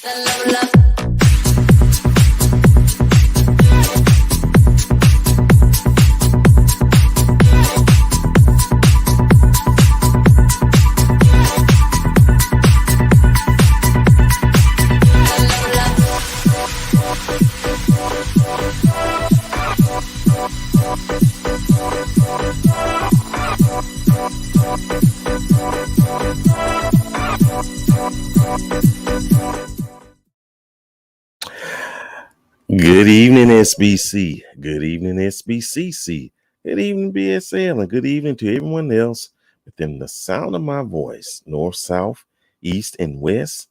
Good evening, SBC. Good evening, SBCC. Good evening, BSL. And good evening to everyone else within the sound of my voice, north, south, east, and west.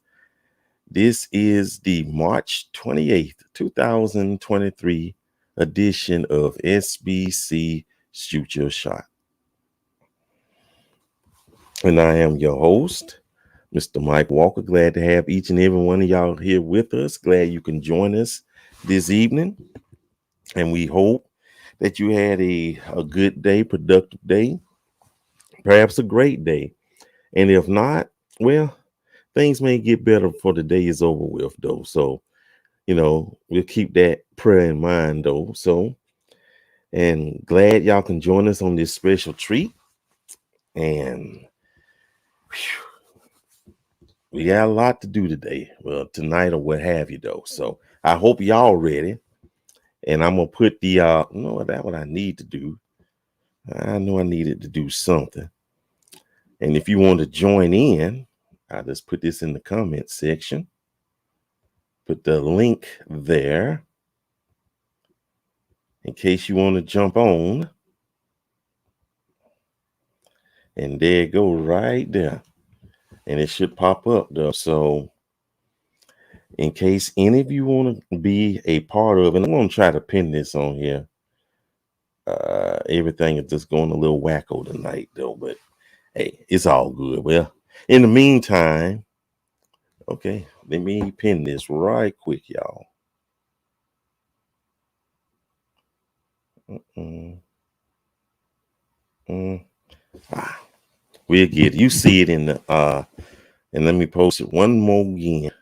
This is the March 28th, 2023 edition of SBC Shoot Your Shot. And I am your host, Mr. Mike Walker. Glad to have each and every one of y'all here with us. Glad you can join us this evening. And we hope that you had a good day, productive day, perhaps a great day. And if not, well, things may get better before the day is over with, though. So, we'll keep that prayer in mind, though. So, and glad y'all can join us on this special treat. And we got a lot to do today. Well, tonight or what have you, though. So I hope y'all ready. And I'm going to put the, that's what I need to do. I know I needed to do something. And if you want to join in, I'll just put this in the comment section. Put the link there in case you want to jump on. And there it goes right there. And it should pop up though. So in case any of you want to be a part of, and I'm going to try to pin this on here. Everything is just going a little wacko tonight though, but hey, it's all good. Well, in the meantime, okay, let me pin this right quick, y'all. We'll get it. You see it in the and let me post it one more again.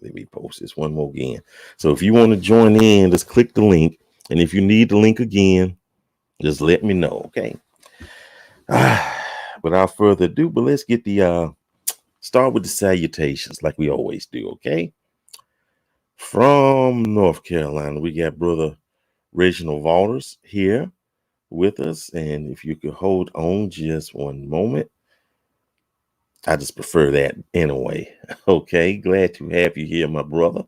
Let me post this one more again. So if you want to join in, just click the link. And if you need the link again, just let me know, okay? Without further ado, but let's get the start with the salutations like we always do, okay? From North Carolina, we got Brother Reginald Walters here with us. And if you could hold on just one moment. I just prefer that anyway. Okay, glad to have you here, my brother.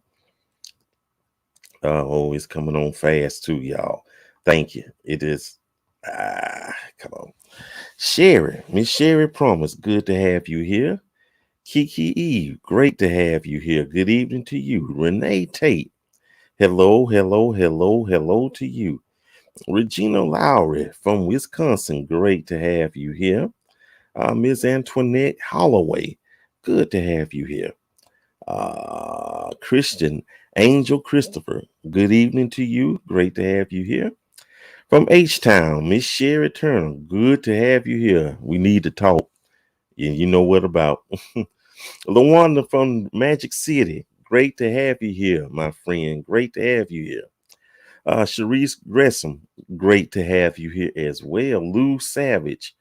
Always coming on fast too, y'all. Thank you. It is, come on. Sherry, Miss Sherry Promise, good to have you here. Kiki Eve, great to have you here. Good evening to you. Renee Tate, hello, hello, hello, hello to you. Regina Lowry from Wisconsin, great to have you here. Ms. Antoinette Holloway, good to have you here. Christian Angel Christopher, good evening to you. Great to have you here. From H-Town, Miss Sherry Turner, good to have you here. We need to talk. You know what about. LaWanda from Magic City, great to have you here, my friend. Great to have you here. Sharice Gresham, great to have you here as well. Lou Savage,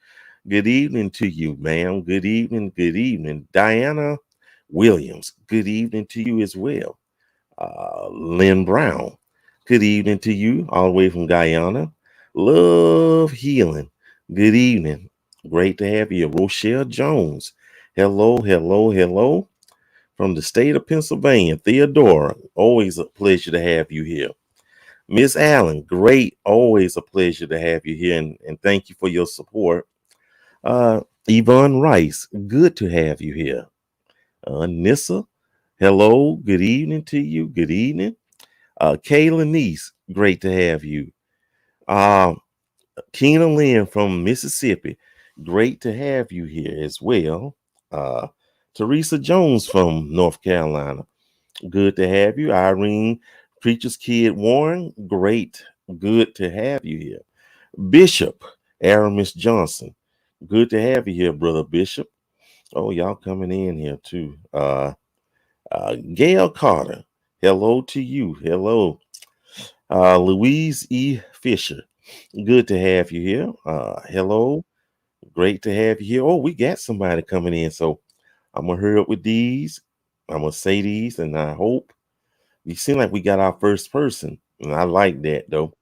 good evening to you, ma'am. Good evening. Good evening. Diana Williams, good evening to you as well. Lynn Brown, good evening to you, all the way from Guyana. Love Healing, good evening. Great to have you. Rochelle Jones, hello, hello, hello. From the state of Pennsylvania, Theodora, always a pleasure to have you here. Miss Allen, great, always a pleasure to have you here, and thank you for your support. Yvonne Rice, good to have you here. Nissa, hello, good evening to you. Good evening. Kayla Niece, great to have you. Keena Lynn from Mississippi, great to have you here as well. Teresa Jones from North Carolina, good to have you. Irene Preacher's Kid Warren, great, good to have you here. Bishop Aramis Johnson, good to have you here, Brother Bishop. Oh, y'all coming in here too. Gail Carter, hello to you. Hello. Louise E. Fisher, good to have you here. Hello. Great to have you here. Oh, we got somebody coming in. So I'm going to hurry up with these. I'm going to say these, and I hope we seem like we got our first person. And I like that, though.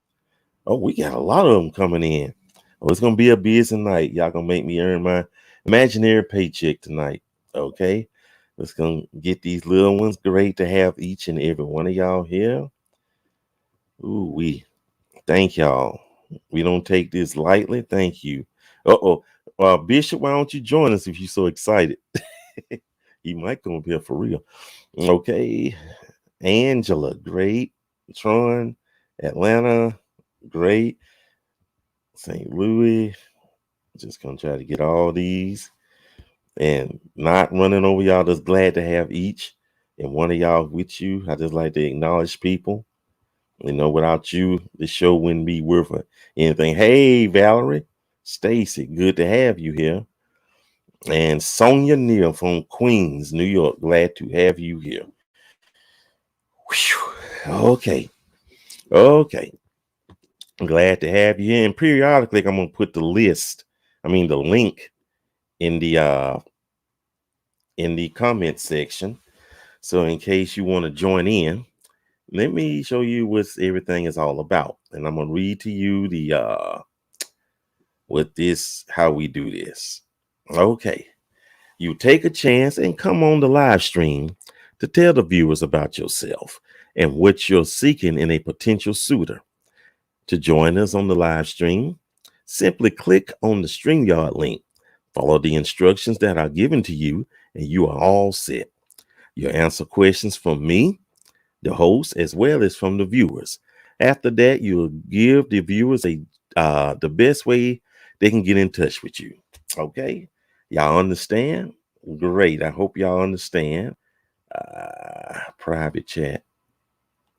Oh, we got a lot of them coming in. Oh, it's going to be a busy night. Y'all going to make me earn my imaginary paycheck tonight. Okay. Let's going to get these little ones. Great to have each and every one of y'all here. Ooh, we thank y'all. We don't take this lightly. Thank you. Uh-oh. Bishop, why don't you join us if you're so excited? He might come up here for real. Okay. Angela, great. Tron, Atlanta, great. St. Louis, just gonna try to get all these and not running over y'all. Just glad to have each and one of y'all with you. I just like to acknowledge people. You know, without you, the show wouldn't be worth anything. Hey, Valerie, Stacy, good to have you here. And Sonia Neal from Queens, New York, glad to have you here. Whew. Okay. I'm glad to have you here. And periodically, I'm gonna put the link in the comment section. So in case you want to join in, let me show you what everything is all about. And I'm gonna read to you how we do this. Okay. You take a chance and come on the live stream to tell the viewers about yourself and what you're seeking in a potential suitor. To join us on the live stream, simply click on the StreamYard link, follow the instructions that are given to you, and you are all set. You'll answer questions from me, the host, as well as from the viewers. After that, you'll give the viewers the best way they can get in touch with you. Okay? Y'all understand? Great. I hope y'all understand. Private chat.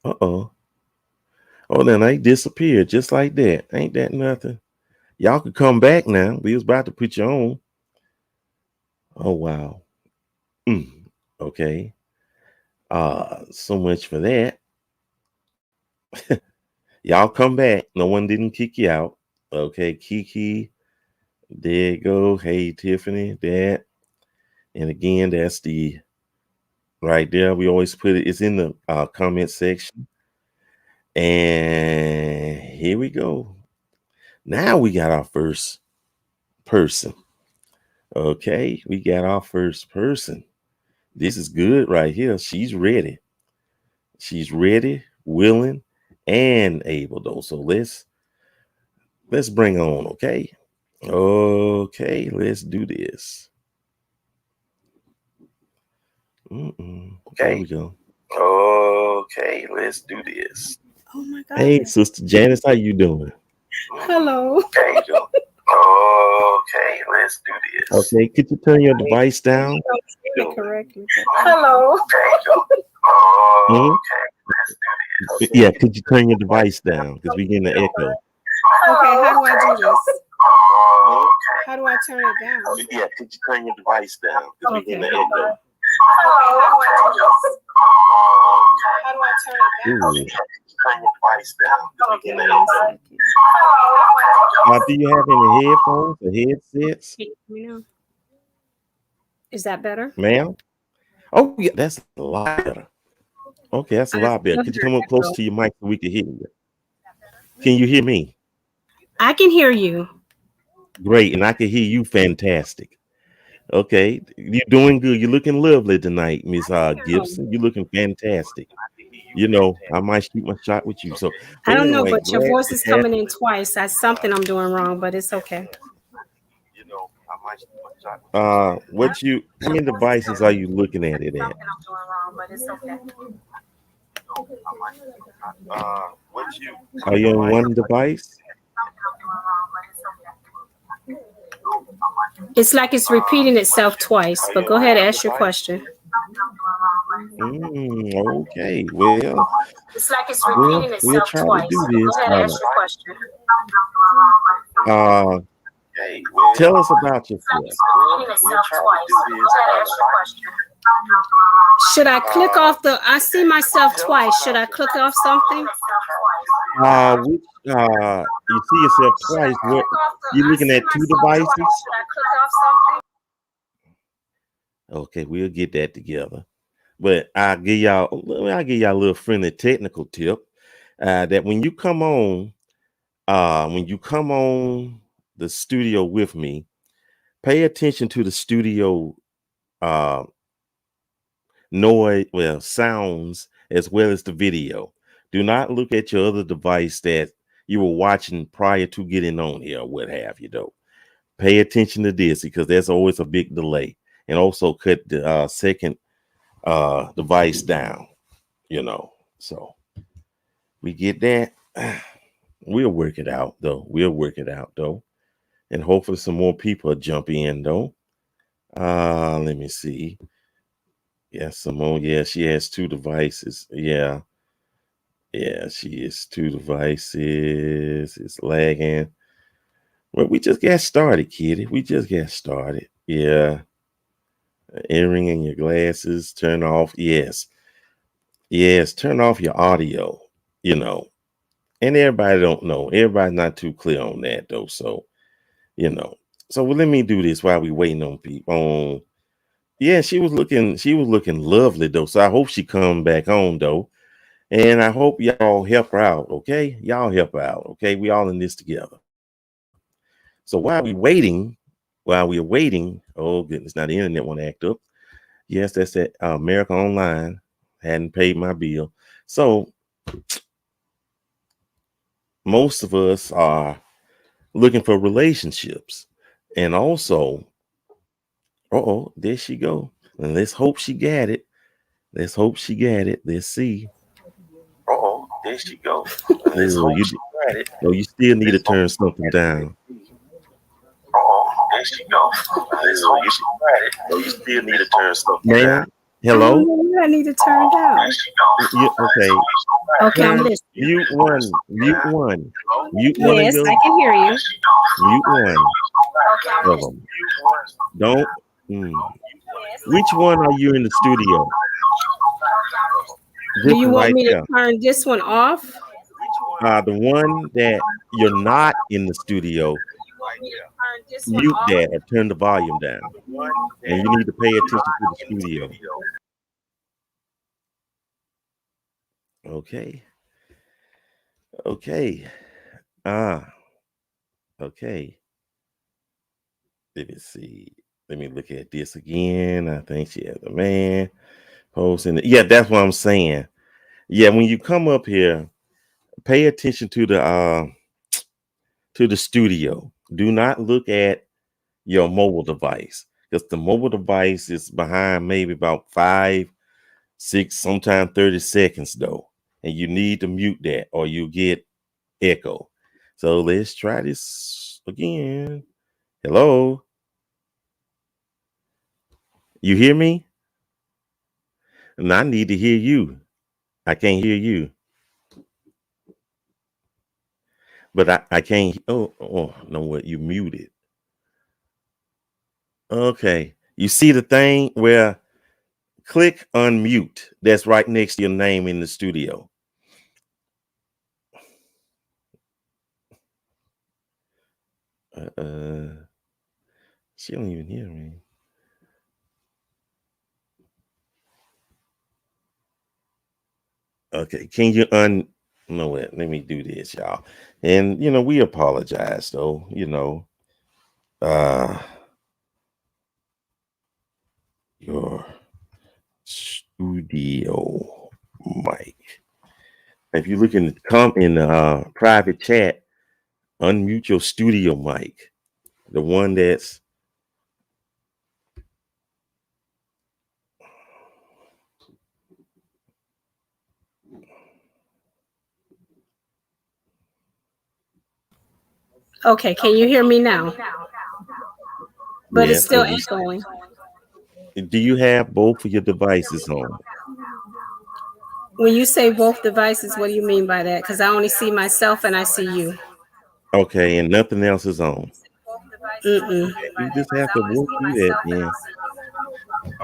Uh-oh. Oh, then they disappeared just like that. Ain't that nothing? Y'all could come back now. We was about to put you on. Oh, wow. Okay. So much for that. Y'all come back. No one didn't kick you out. Okay, Kiki. There you go. Hey, Tiffany. That. And again, that's the right there. We always put it. It's in the comment section. And here we go. Now we got our first person. Okay, we got our first person. This is good right here. She's ready. She's ready, willing, and able though. So let's bring on, okay? Okay, let's do this. Okay. There we go. Okay, let's do this. Oh my God. Hey, Sister Janice, how you doing? Hello. There you go. Okay, let's do this. Okay, could you turn your device down? Correctly. Hello. Okay, yeah, could you turn your device down? Because we getting the echo. Okay, how do I do this? How do I turn it down? Yeah, could you turn your device down? Because we getting the echo. Okay, how do I do this? How do I turn it down? Ooh. Turn your device down. Okay, one second. Do you have any headphones or headsets? Can you hear me now? Is that better? Ma'am? Oh, yeah, that's a lot better. Okay, that's a lot better. Could you come up close to your mic so we can hear you? Can you hear me? I can hear you. Great, and I can hear you fantastic. Okay, you're doing good. You're looking lovely tonight, Miss Gibson. You're looking fantastic. You know, I might shoot my shot with you. So I don't know, but your voice is coming in twice. That's something I'm doing wrong, but it's okay. You know, I might shoot my shot with you. How many devices are you looking at it at? Something I'm doing wrong, but it's okay. Are you on one device? It's like it's repeating itself twice, but go ahead and ask your question. Okay, well, it's like it's repeating itself we'll try twice. to do this. Go ahead and ask your question. Tell us about yourself. It's like it's repeating itself twice. Go ahead and ask your question. Should I click off the? I see myself twice. Should I click off something? You see yourself twice. What you looking at? Two devices? Should I click off something? Okay, we'll get that together. But I'll give y'all a little friendly technical tip. That when you come on the studio with me, pay attention to the studio sounds as well as the video. Do not look at your other device that you were watching prior to getting on here or what have you, though. Pay attention to this because there's always a big delay. And also cut the second device down, So we get that. We'll work it out, though. And hopefully some more people will jump in, though. Let me see. Yeah, Simone. Yeah, she has two devices. Yeah, she is two devices. It's lagging. Well, we just got started, kitty. We just got started. Yeah. Earring in your glasses. Turn off. Yes. Turn off your audio. And everybody don't know. Everybody's not too clear on that, though. So, So let me do this while we waiting on people. Yeah, she was looking lovely though. So I hope she come back on though. And I hope y'all help her out, okay? Y'all help her out, okay? We all in this together. So while we're waiting, oh goodness, now the internet want to act up. Yes, that's that America Online. Hadn't paid my bill. So most of us are looking for relationships. And also, there she go. And let's hope she got it. Let's see. There she go. Let's hope she got it. No, you still need to turn something down. There she go. Let's hope she got it. No, you still need to turn something down. Hello? I need to turn down. Okay. Okay, I'm listening. Mute one. Yes, I can hear you. Mute one of them. Don't. Which one are you in the studio? Do you want me to turn this one off? The one that you're not in the studio, mute that or turn the volume down. And you need to pay attention to the studio. Okay. Okay. Let me see. Let me look at this again. I think she has a man posting. Yeah, that's what I'm saying. Yeah, when you come up here, pay attention to the studio. Do not look at your mobile device because the mobile device is behind maybe about 5, 6, sometimes 30 seconds though, and you need to mute that or you get echo. So let's try this again. Hello, you hear me? And I need to hear you. I can't hear you. But I can't. Oh, no, what? You muted. Okay. You see the thing where click unmute. That's right next to your name in the studio. She don't even hear me. Okay. Can you no, wait, let me do this, y'all. And we apologize though, your studio mic. If you look in the private chat, unmute your studio mic. The one that's okay. Can you hear me now? But it's still echoing. Do you have both of your devices on? When you say both devices, what do you mean by that? Because I only see myself and I see you. Okay, and nothing else is on. Mm-mm. You just have to work through that, yeah.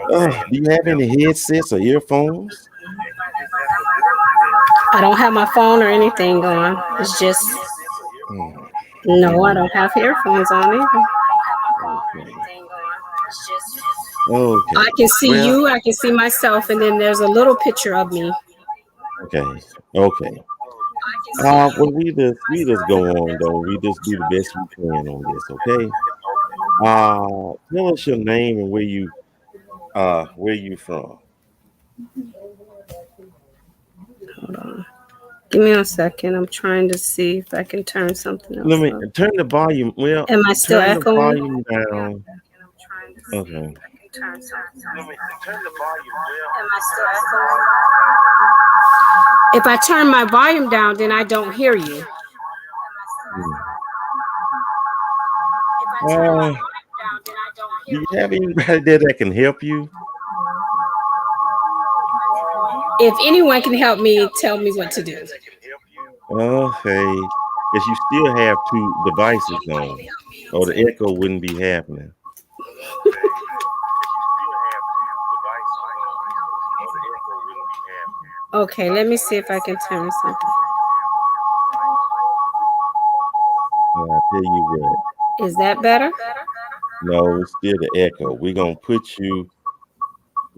Do you have any headsets or earphones? I don't have my phone or anything on. It's just Hmm. no. I Hmm. don't have earphones on either. Okay. Okay. I can see Well, you. I can see myself, and then there's a little picture of me. okay. Okay. Well, we just go on though. We just do the best we can on this. Okay. Tell us your name and where you from. Hold on. Give me a second. I'm trying to see if I can turn something Let else me up. turn the volume. Well, Am I still turn the echoing? volume down. Okay. If I turn my volume down, then I don't hear you. Hmm. Uh, do you have anybody there that can help you? If anyone can help me, tell me what to do. Okay. Because you still have two devices on, or the echo wouldn't be happening. Okay, let me see if I can turn something. I tell you what. Is that better? No, it's still the echo. We're gonna put you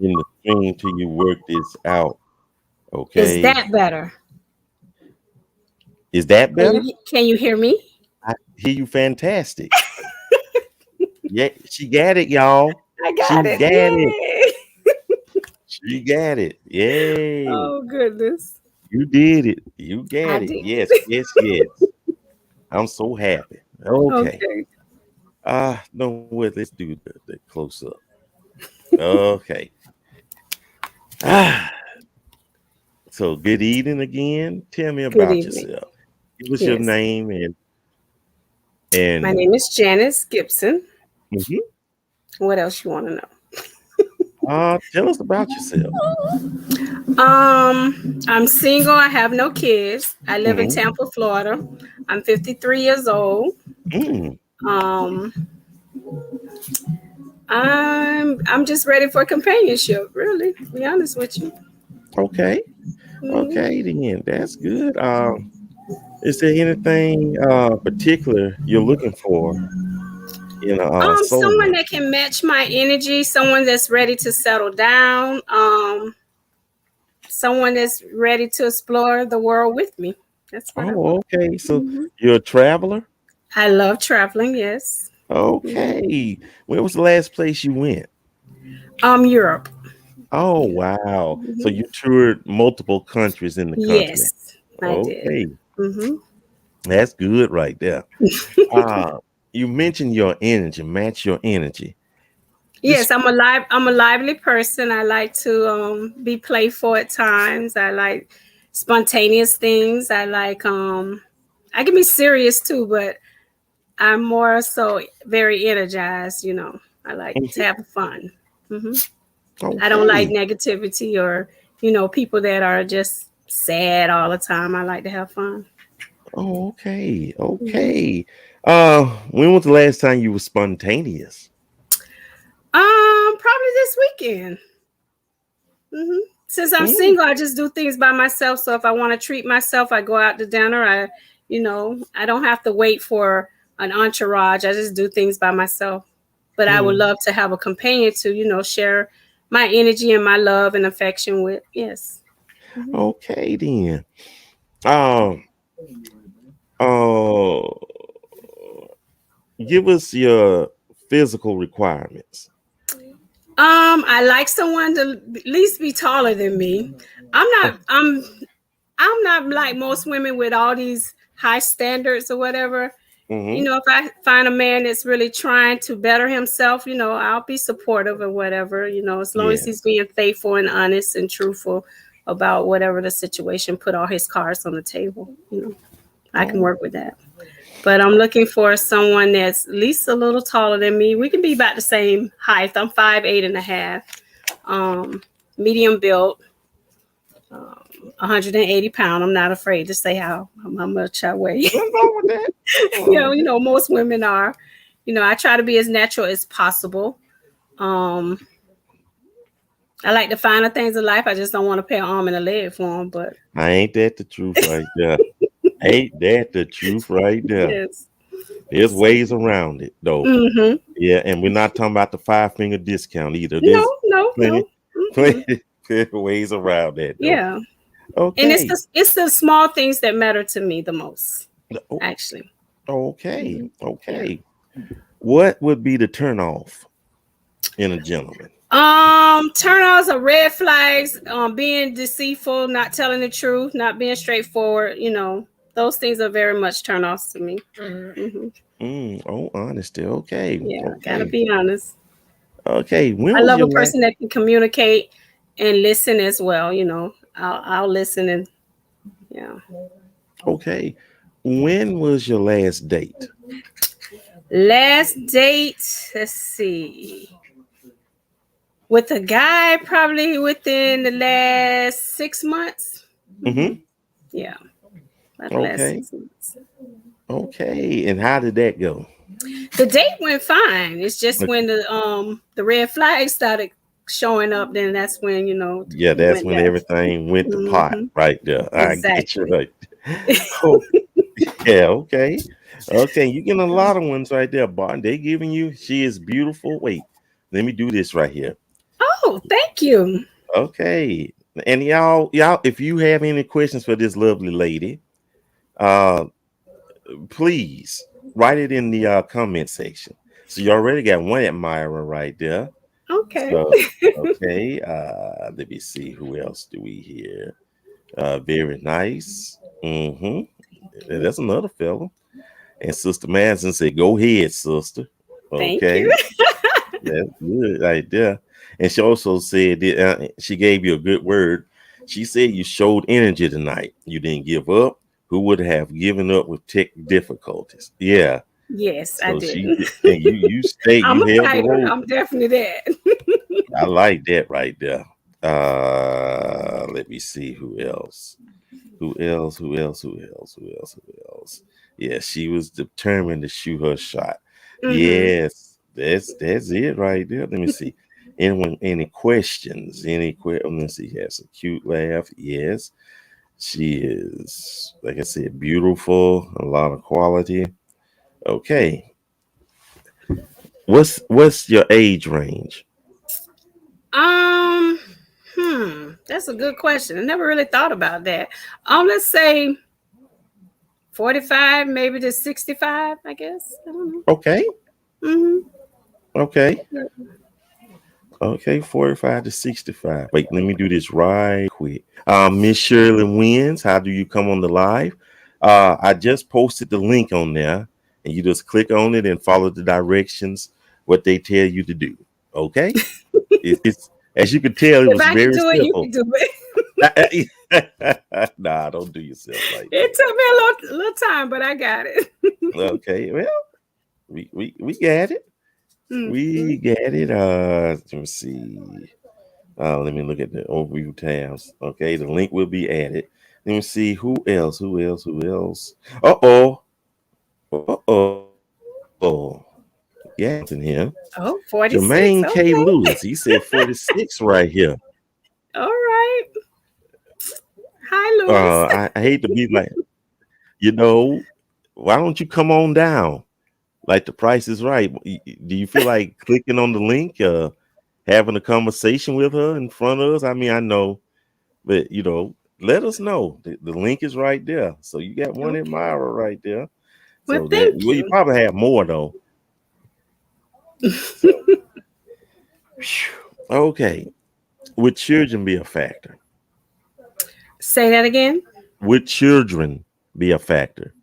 in the screen till you work this out. Is Okay. that better? Is that better? Can you hear me? I hear you fantastic. Yeah, she got it, y'all. I She got it. got it. Yay! She got it. Yay. Oh goodness. You did it. You I got it. did. Yes, yes, yes. I'm so happy. Okay. Okay. No, what? Let's do the close up. Okay. Ah, so good evening again. Tell me Good about evening. yourself. Give us your Yes. name My and name is Janice Gibson. mhm. What else you want to know? Tell us about yourself. I'm single. I have no kids. I live in Mhm. Tampa, Florida. I'm 53 years old. Mm. Um, I'm just ready for companionship, really, to be honest with you. Okay. Mhm. Okay, then that's good. Is there anything particular you're looking for in a Someone soulmate? that can match my energy, someone that's ready to settle down, someone that's ready to explore the world with me. That's what I Oh, want. okay. So Mhm. you're a traveler? I love traveling, yes. Mhm. Okay. Where was the last place you went? Europe. Oh, wow. So Mhm. you toured multiple countries in the continent. Yes, I did. Okay. Hmm. That's good right there. Uh, you mentioned your energy, match your energy. Yes, This I'm a lively person. I like to be playful at times. I like spontaneous things. I can be serious too, but I'm more so very energized. I like to Mhm. have fun. Hmm. I don't like Okay. negativity or people that are just sad all the time. I like to have fun. Oh, okay. Hmm. Okay. When was the last time you were spontaneous? Probably this weekend. Hmm. Since I'm Mm, single, I just do things by myself. So if I want to treat myself, I go out to dinner. I don't have to wait for an entourage. I just do things by myself. But I would mm. love to have a companion to, share my energy and my love and affection with. Yes. Mhm. Okay then. Um, uh, give us your physical requirements. I like someone to at least be taller than me. I'm Oh, not. I'm not like most women with all these high standards or whatever. mm-hmm. If I find a man that's really trying to better himself, I'll be supportive or whatever, as long as Yeah. he's being faithful and honest and truthful about whatever the situation, put all his cards on the table, I can Oh, work with that. But I'm looking for someone that's at least a little taller than me. We can be about the same height. I'm 5'8" and a half, medium built, 180 pounds. I'm not afraid to say how much I weigh. nothing wrong with that. Nothing wrong with that. Most women are. I try to be as natural as possible. Um, I like the finer things of life. I just don't want to pay an arm and a leg for them. But Ain't that the truth right there? Ain't that the truth right there? yes. There's ways around it though. Mm-hmm. Yeah, and we're not talking about the 5 finger discount either. No, There's no, plenty, no. Mm-mm. plenty, plenty ways around that though. Yeah. And Okay. it's the small things that matter to me the most, O- actually. Okay. Hmm. Yeah. Okay. What would be the turnoff in a gentleman? Turn-offs are red flags, being deceitful, not telling the truth, not being straightforward, those things are very much turn-offs to me. Hmm. Oh, honesty. Okay. Yeah, gotta Okay. be honest. Okay. When I was love your a last? person that can communicate and listen as well, I'll listen and yeah. Okay. When was your last date? Last date, let's see. With a guy, probably within the last 6 months. Mm-hmm. Yeah, about the last Okay. 6 months. Okay. And how did that go? The date went fine. It's just when the red flags started showing up, then that's when Yeah, it that's went when left. everything went to pot Hmm. right there. I get you Exactly. right. Oh, yeah, okay. Okay, you getting a lot of ones right there, Bart. They giving you she is beautiful. Wait, let me do this right here. Oh, thank you. Okay. And y'all, if you have any questions for this lovely lady, uh please write it in the comment section. So you already got one admirer right there. Okay. So okay, let me see who else do we hear. Very nice. Mm-hmm. That's another fella. And Sister Madison said, "Go ahead, sister." Thank you. Okay, that's good right there. And she also said that, she gave you a good word. She said you showed energy tonight. You didn't give up. Who would have given up with tech difficulties? Yeah. Yes, I So she did. did, and you stayed. I'm You a held the fighter. rope. I'm definitely that. I like that right there. Let me see who else. Who else? Who else? Who else? Who else? Who else? Yeah, she was determined to shoot her shot. Hmm. Yes, that's it right there. Let me see. Anyone? Any questions? Let me see. Has a cute laugh. Yes, she is. Like I said, beautiful. A lot of quality. Okay. What's your age range? Um, that's a good question. I never really thought about that. Let's say 45, maybe to 65, I guess. I don't Okay. know. Okay. Hmm. Okay, 45 to 65. Wait, let me do this right quick. Miss Shirley wins. How do you come on the live? I just posted the link on there, and you just click on it and follow the directions, what they tell you to do. Okay? It's as you can tell, it If was I can very do it, you can simple. do it. Nah, don't do yourself like It that. took me a little time, but I got it. Okay, well, we got it. Mhm. We got it. Let me see. Let me look at the overview tabs. Okay, the link will be added. Let me see who else. Who else? Who else? Uh oh. Uh oh. Yeah, in here. Oh, 46. Jermaine K. Okay. Lewis. He said 46 right here. All right. Hi, Lewis. I hate to be like, you know, why don't you come on down? Like the price is right. Do you feel like clicking on the link? Having a conversation with her in front of us? I mean, I know. But let us know. The link is right there. So you got one Okay. admirer right there. Well, So that thank well, you you. probably have more though. So phew. Okay. Would children be a factor? Say that again. Would children be a factor?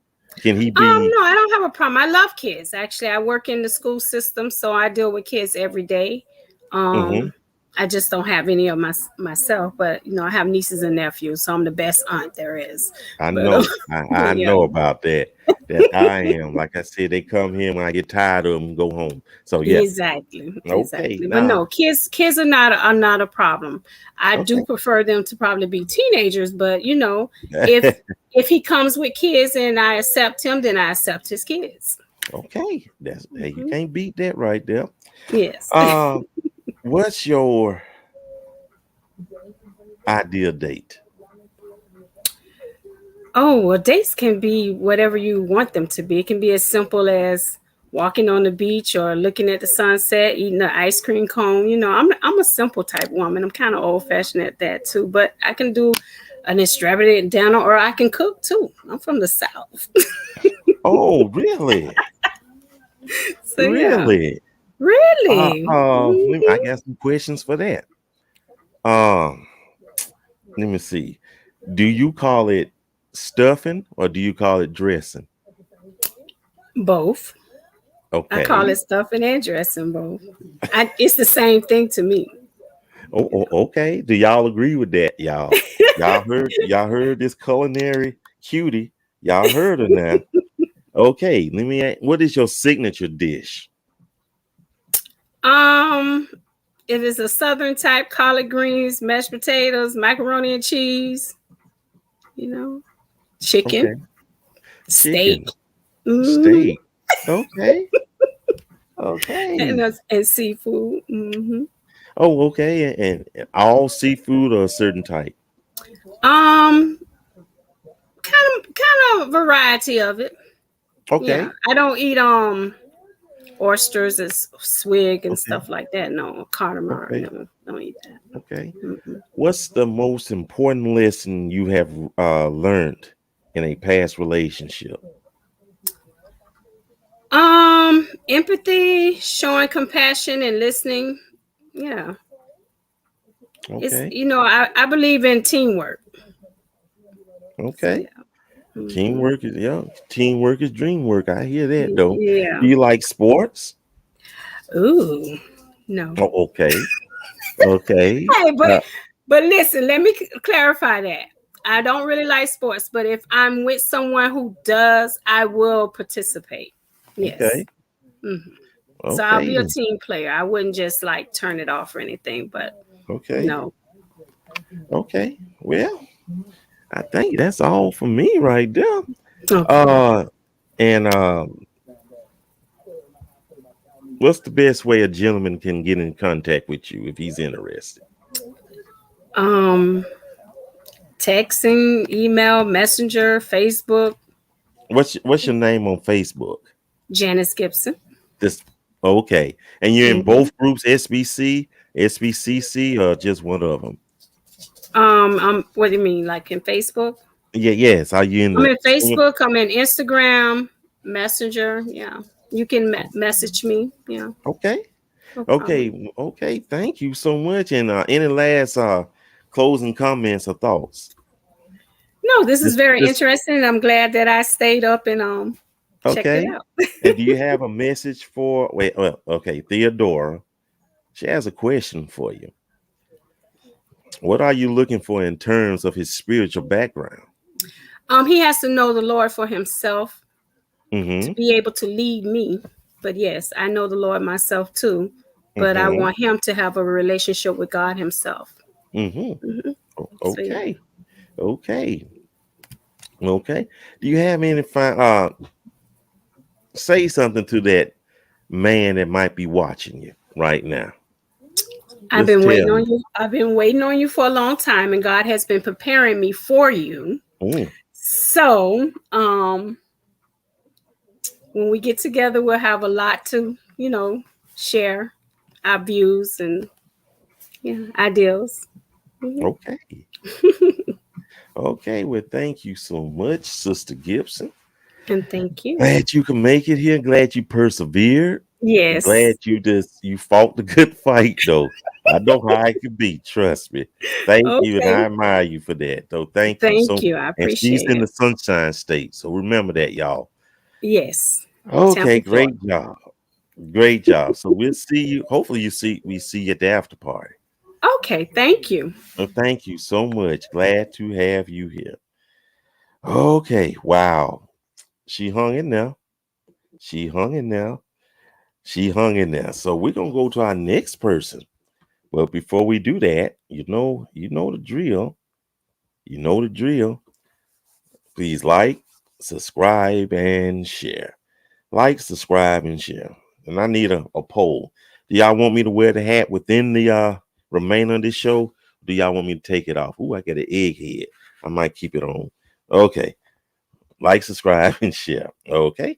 Can he be? No, I don't have a problem. I love kids. Actually, I work in the school system, so I deal with kids every day. Hmm. Um, I just don't have any of myself, but I have nieces and nephews, so I'm the best aunt there is. I But know. I but yeah, know about that. That's how I am. Like I said, they come here when I get tired of them, go home. So yeah. exactly, Okay. exactly. But Now. no, kids are not a problem. I do Okay. prefer them to probably be teenagers, but if he comes with kids and I accept him, then I accept his kids. Okay. That's hey, you Hmm. can't beat that right there. Yes. Uh, what's your ideal date? Oh, well, dates can be whatever you want them to be. It can be as simple as walking on the beach or looking at the sunset, eating an ice cream cone. I'm a simple type woman. I'm kind of old fashioned at that too, but I can do an extravagant dinner, or I can cook too. I'm from the South. Oh, really? So yeah, Really? really. I Mhm. got some questions for that. Um, Let me see. Do you call it stuffing or do you call it dressing? Both. I call Okay. it stuffing and dressing both. It's the same thing to me. Okay. Do y'all agree with that, y'all? Y'all heard this culinary cutie. Y'all heard her now. Okay, let me ask, what is your signature dish? Um, if it's a southern type, collard greens, mashed potatoes, macaroni and cheese, you know, chicken, Okay. steak, Chicken, mhm, steak. Okay. and, Okay. and seafood. Oh, okay. And all seafood or a certain type. Um, kind of variety of it. Yeah, Okay. I don't eat oysters and swig and Okay. stuff like that. No, cardamom. Okay. No, don't eat that. Okay. Mm-mm. What's the most important lesson you have learned in a past relationship? Empathy, showing compassion and listening. Yeah. It's Okay. I believe in teamwork. So Okay. yeah. Hmm. Teamwork is dream work. I hear that though. Yeah. Do you like sports? Ooh. No. Oh, okay. Okay. Hey, Uh, but listen, let me clarify that. I don't really like sports, but if I'm with someone who does, I will participate. Yes. okay. Hmm. So I'll Okay be a then. team player. I wouldn't just like turn it off or anything, but Okay. no. Okay. Well, I think that's all for me right there. Okay. Uh and what's the best way a gentleman can get in contact with you if he's interested? Um, Texting, email, messenger, Facebook, What's your name on Facebook? Janice Gibson. This okay. And you're in Hmm. both groups, SBC, SBCC, or just one of them? What do you mean, like in Facebook? Yeah, yes. Are you in I'm the in Facebook. I'm in Instagram, Messenger. Yeah, you can message me. Yeah, okay. no problem. Okay. Thank you so much. And any last closing comments or thoughts? No, this is very This interesting. I'm glad that I stayed up and checked it okay. out. And do you have a message for okay, Theodora. She has a question for you. What are you looking for in terms of his spiritual background? He has to know the Lord for himself to Mm-hmm. be able to lead me. But yes, I know the Lord myself too. But I Mm-hmm. want him to have a relationship with God Himself. Mm-hmm. Hmm. So yeah. Okay. Okay. Okay. Do you have any say something to that man that might be watching you right now? I've Just been tell waiting on him. you. I've been waiting on you for a long time, and God has been preparing me for you. Mm, So, when we get together, we'll have a lot to, share our views and ideals. Mhm. okay. Okay. Well, thank you so much, Sister Gibson. And thank you. Glad you can make it here. Glad you persevered. Glad Yes. you fought the good fight though. I know how it could be. Trust me. Thank you, and Okay. I admire you for that. Though, thank you Thank so. you. I And she's appreciate in it. the Sunshine State, so remember that, y'all. Yes. Okay, Tampa, Florida. great job, great job. So we'll see you. Hopefully, we see you at the after party. Okay. Thank you. Thank you so much. Glad to have you here. Okay, wow. She hung in there. She hung in there. She hung in there. So we're gonna go to our next person. But before we do that, you know the drill. You know the drill. Please like, subscribe, and share. Like, subscribe, and share. And I need a poll. Do y'all want me to wear the hat within the remainder of this show? do y'all want me to take it off? Ooh, I got an egghead. I might keep it on. Okay. Like, subscribe, and share. Okay.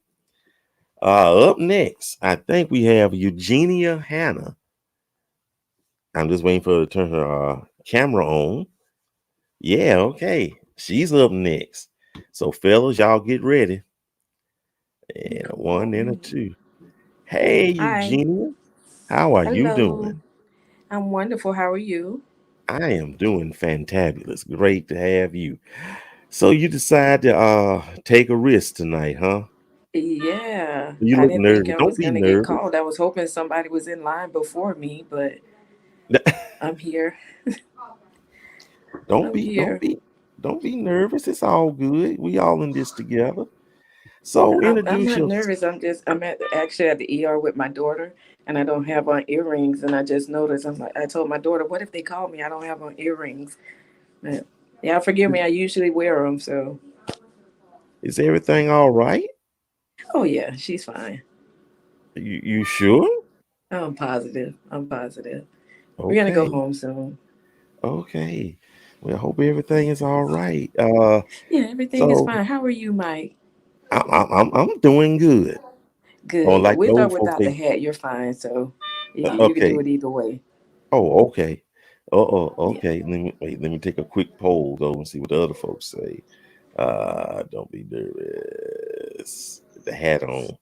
Up next, I think we have Eugenia Hannah. I'm just waiting for her to turn her camera on. Yeah, okay. She's up next. So, fellas, y'all get ready. And a one and a two. Hey, Hi. Eugenia. How are you Hello. doing? I'm wonderful. How are you? I am doing fantabulous. Great to have you. So you decide to take a risk tonight, huh? Yeah. You I look didn't think nervous. I Don't was be going to get nervous. called. I was hoping somebody was in line before me, but I'm here. don't I'm be don't here. be don't be nervous. It's all good. We all in this together. So I'm introduce not your nervous. I'm actually at the ER with my daughter, and I don't have on earrings. And I just noticed. I told my daughter, "What if they call me? I don't have on earrings." But, yeah, forgive me. I usually wear them. So, is everything all right? oh yeah, she's fine. You sure? I'm positive. I'm positive. We're gonna go Okay. home soon. Okay. Well, I hope everything is all right. Yeah, everything is So fine. How are you, Mike? I'm doing good. Or Good. like the With or old folks without the say, hat, you're fine. So you can do okay. it either way. Oh, okay. Oh, Yeah. okay. Let me take a quick poll though and see what the other folks say. Don't be nervous. The hat on.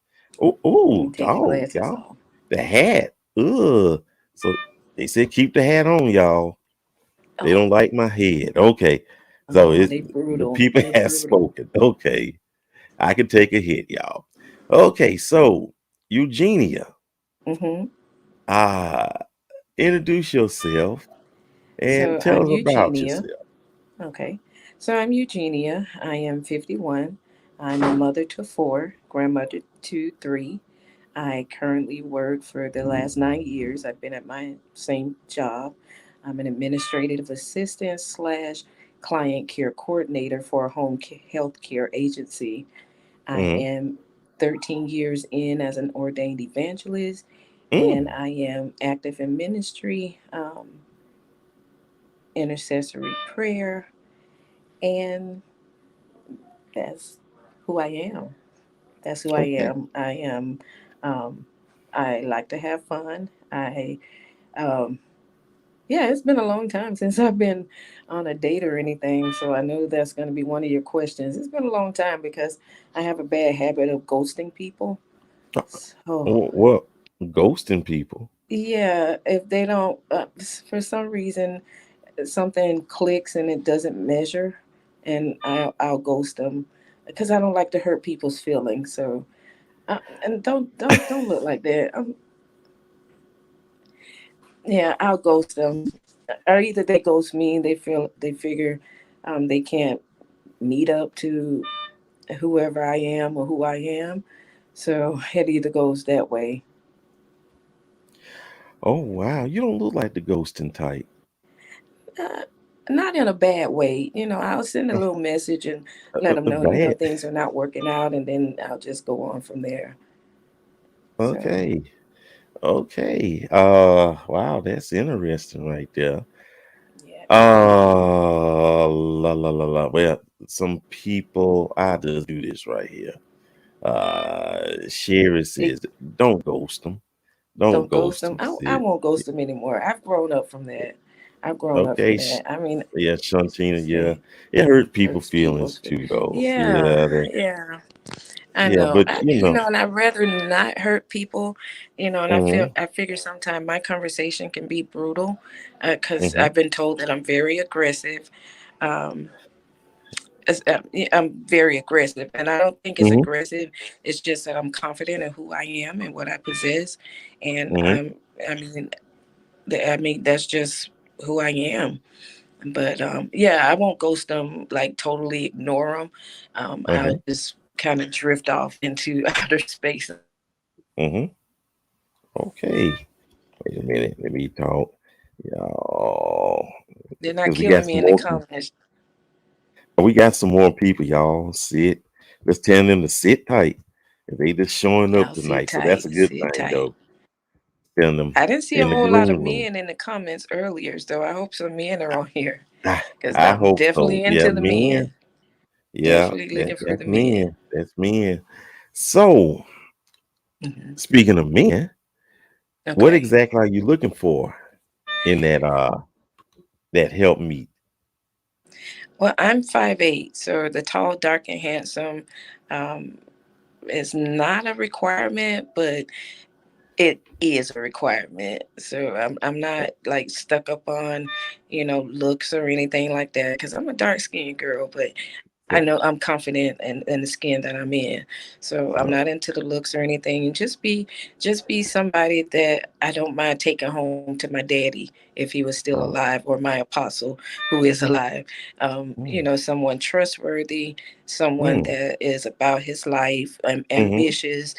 Let me take your Oh, glasses y'all. off. The hat. Ugh. So they said keep the hat on, y'all. They Oh, don't like my head. Okay. So oh, it's they the brutal. people They have brutal. spoken. Okay. I can take a hit, y'all. Okay, so Eugenia, Mm-hmm. uh, introduce yourself and So tell I'm us about Eugenia. yourself. Okay. So I'm Eugenia. I am 51. I'm a mother to four, grandmother to three. I currently work for the last 9 years. I've been at my same job. I'm an administrative assistant slash client care coordinator for a health care agency. I Mm-hmm. am 13 years in as an ordained evangelist, and Mm. I am active in ministry, intercessory prayer, and that's who I am. That's who I Okay. am. Um, I like to have fun. Um, yeah, it's been a long time since I've been on a date or anything, so I know that's going to be one of your questions. It's been a long time because I have a bad habit of ghosting people. Uh, So, What? Ghosting people. yeah, if they don't, for some reason, something clicks and it doesn't measure, and I'll ghost them because I don't like to hurt people's feelings. So, and don't look like that. Yeah, I'll ghost them. Or either they ghost me and they figure they can't meet up to whoever I am or who I am. So it either goes that way. Oh wow, you don't look like the ghosting type. Uh, Not in a bad way. I'll send a little message and let them know, Bad. things are not working out, and then I'll just go on from there. So, Okay. Okay. Wow, that's interesting right there. yeah. La la la la. Well, some people, I just do this right here. Sherry It, says, don't ghost them. Don't don't ghost ghost them. them, I sis. won't ghost them anymore. I've grown up from that. I've grown up from Okay. that. I mean, Yeah, Shantina, yeah. say, It hurt people hurts people's feelings feelings. too, though. Yeah, Yeah, yeah. I yeah, know. but you know. And I'd rather not hurt people, and Mm-hmm, I figure sometimes my conversation can be brutal because mm-hmm, I've been told that I'm very aggressive. Um, I'm very aggressive, and I don't think it's mm-hmm, aggressive. It's just that I'm confident in who I am and what I possess, and mm-hmm, I mean, that's just who I am. But yeah, I won't ghost them, like totally ignore them. I'll uh-huh, just kind of drift off into outer space. mm-hmm. Okay. Wait a minute. Let me talk. Y'all. They're not Because we killing got me some in the more. comments. We got some more people, y'all. Sit. Let's tell them to sit tight. They just showing up Y'all sit tonight. So that's a tight, good sit thing, tight. though. telling them I didn't see a in the whole lot of green room. men in the comments earlier, so I hope some men are on here I, because I I'm hope so. definitely Yeah, into the men. men. Yeah, Definitely looking for that's the men. men. That's men. So, Hmm. speaking of men, what Okay. exactly are you looking for in that help meet? Well, I'm 5'8", so the tall, dark, and handsome um, is not a requirement, but it is a requirement. So I'm not like stuck up on, looks or anything like that because I'm a dark skinned girl, but I know I'm confident in the skin that I'm in. So I'm Oh, not into the looks or anything. Just be somebody that I don't mind taking home to my daddy if he was still oh, alive, or my apostle who is alive. mm, Someone trustworthy, someone mm, that is about his life, mm-hmm, ambitious.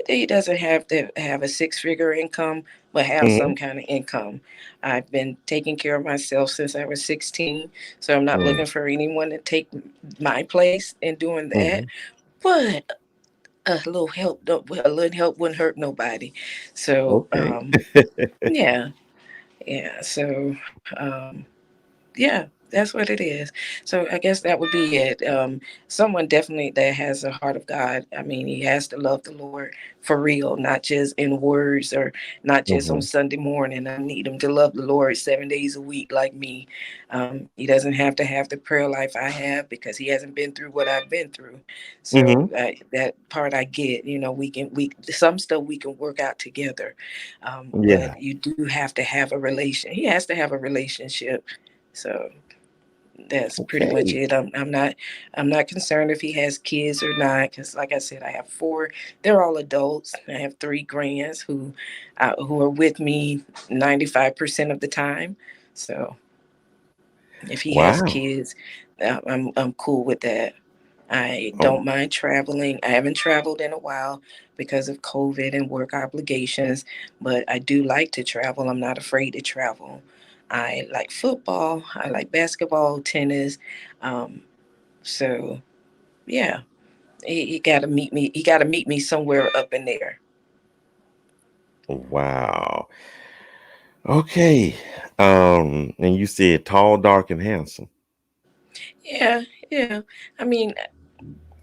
He doesn't have to have a six-figure income, but have mm-hmm, some kind of income. I've been taking care of myself since I was 16, so I'm not looking for anyone to take my place in doing that. mm-hmm. But a little help wouldn't hurt nobody. So Okay. yeah, yeah. So yeah, that's what it is. So I guess that would be it. Someone definitely that has a heart of God. I mean, he has to love the Lord for real, not just in words or not just on Mm-hmm, Sunday morning. I need him to love the Lord 7 days a week like me. He doesn't have to have the prayer life I have because he hasn't been through what I've been through. mm-hmm. So that part I get. We some stuff we can work out together, Yeah. but you do have to have a relation. He has to have a relationship. So that's pretty much Okay. it. I'm not concerned if he has kids or not because, like I said, I have four. They're all adults. I have three grands who are with me 95% of the time. So if he has Wow. kids, I'm cool with that. I Oh, don't mind traveling. I haven't traveled in a while because of COVID and work obligations, but I do like to travel. I'm not afraid to travel. I like football. I like basketball, tennis. Um, so yeah, he got to meet me. He got to meet me somewhere up in there. wow. Okay. And you said tall, dark, and handsome. Yeah, yeah. I mean,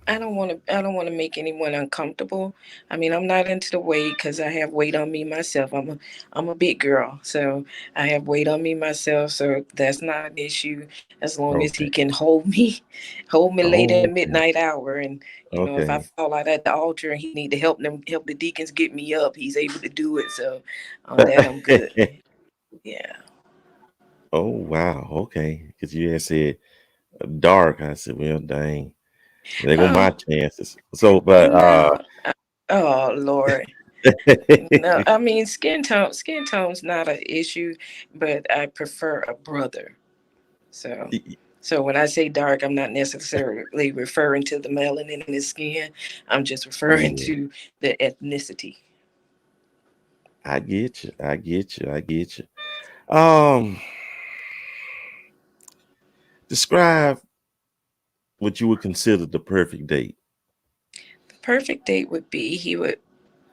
I don't want to. I don't want to make anyone uncomfortable. I mean, I'm not into the weight because I have weight on me myself. I'm a big girl, so I have weight on me myself. So that's not an issue as long as he Okay. can hold me, hold me late in the Oh, okay. midnight hour. And if I Okay. fall out at the altar and he need to help the deacons get me up, he's able to do it. So on that, I'm good. Yeah. Oh, wow. Okay. Because you had said dark. I said, well, dang. There go my Oh chances. So, but no. Oh Lord. No, I mean skin tone's not an issue, but I prefer a brother. So so when I say dark, I'm not necessarily referring to the melanin in his skin. I'm just referring yeah, to the ethnicity. I get you. I get you. I get you. Um, describe what you would consider the perfect date. The perfect date would be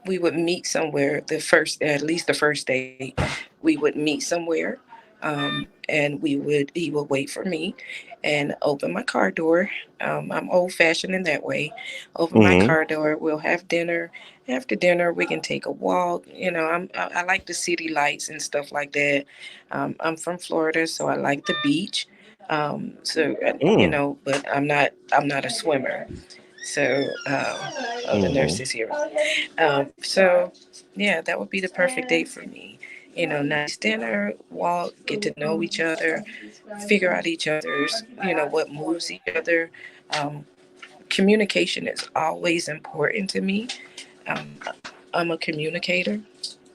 we would meet somewhere at least the first date. We would meet somewhere, and he would wait for me and open my car door. I'm old fashioned in that way. Open my Mm-hmm. car door, we'll have dinner. After dinner we can take a walk. I like the city lights and stuff like that. I'm from Florida, so I like the beach. Mm, But I'm not a swimmer. So the mm-hmm. nurse is here. So yeah, that would be the perfect date for me. Nice dinner, walk, get to know each other, figure out each other's, what moves each other. Um, Communication is always important to me. Um, I'm a communicator.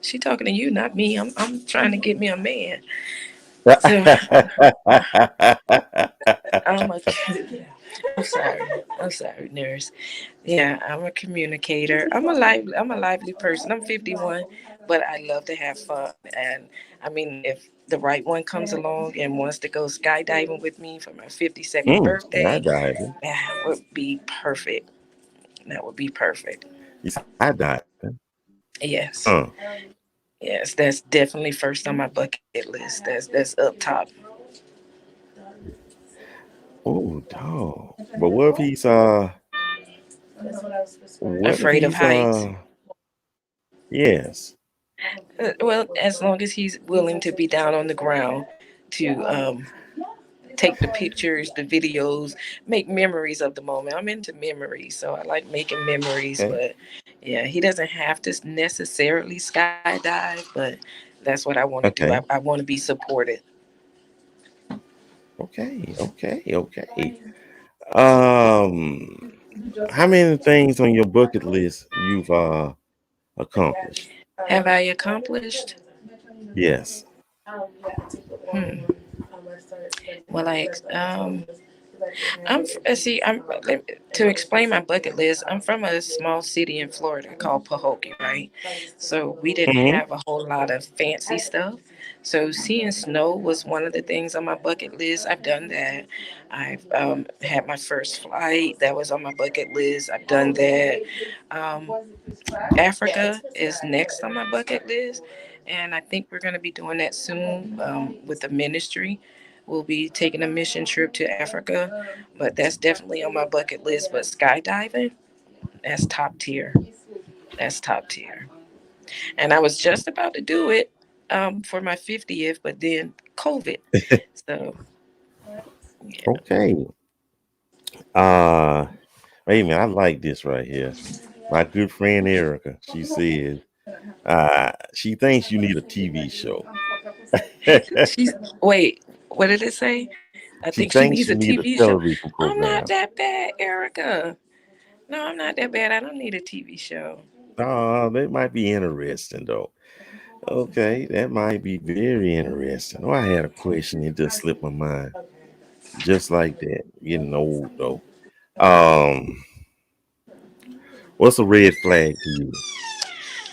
She talking to you, not me. I'm trying to get me a man. So I'm a. I'm sorry. I'm sorry, nurse. Yeah, I'm a communicator. I'm a lively person. I'm 51, but I love to have fun. And I mean, if the right one comes along and wants to go skydiving with me for my 52nd birthday, Skydiving. that would be perfect. That would be perfect. You skydiving. Yes. Huh. Yes, that's definitely first on my bucket list. That's up top. Oh, dog. But what if Afraid of he's heights. yes. Well, as long as he's willing to be down on the ground to take the pictures, the videos, make memories of the moment. I'm into memories, so I like making memories. Okay. But yeah, he doesn't have to necessarily skydive, but that's what I want to do. I Okay. want to be supported. Okay. Okay. Okay. Um, how many things on your bucket list you've accomplished? Have I accomplished? Yes. Hmm. Well, see, to explain my bucket list. I'm from a small city in Florida called Pahokee, right? So we didn't Mm-hmm. have a whole lot of fancy stuff. So seeing snow was one of the things on my bucket list. I've done that. I've had my first flight. That was on my bucket list. I've done that. Um, Africa is next on my bucket list, and I think we're going to be doing that soon with the ministry. We'll be taking a mission trip to Africa, but that's definitely on my bucket list. But skydiving, that's top tier. That's top tier. And I was just about to do it for my 50th, but then COVID. So, yeah. Okay. Uh, Wait a minute. I like this right here. My good friend Erica. She said, she thinks you need a TV show. She's, wait, what did it say? I She think she needs thinks a you need a TV show. television I'm not program. that bad, Erica. No, I'm not that bad. I don't need a TV show. That might be interesting though. Okay, that might be very interesting. Oh, I had a question. It just slipped my mind. Just like that. Getting old though. Um, what's a red flag to you?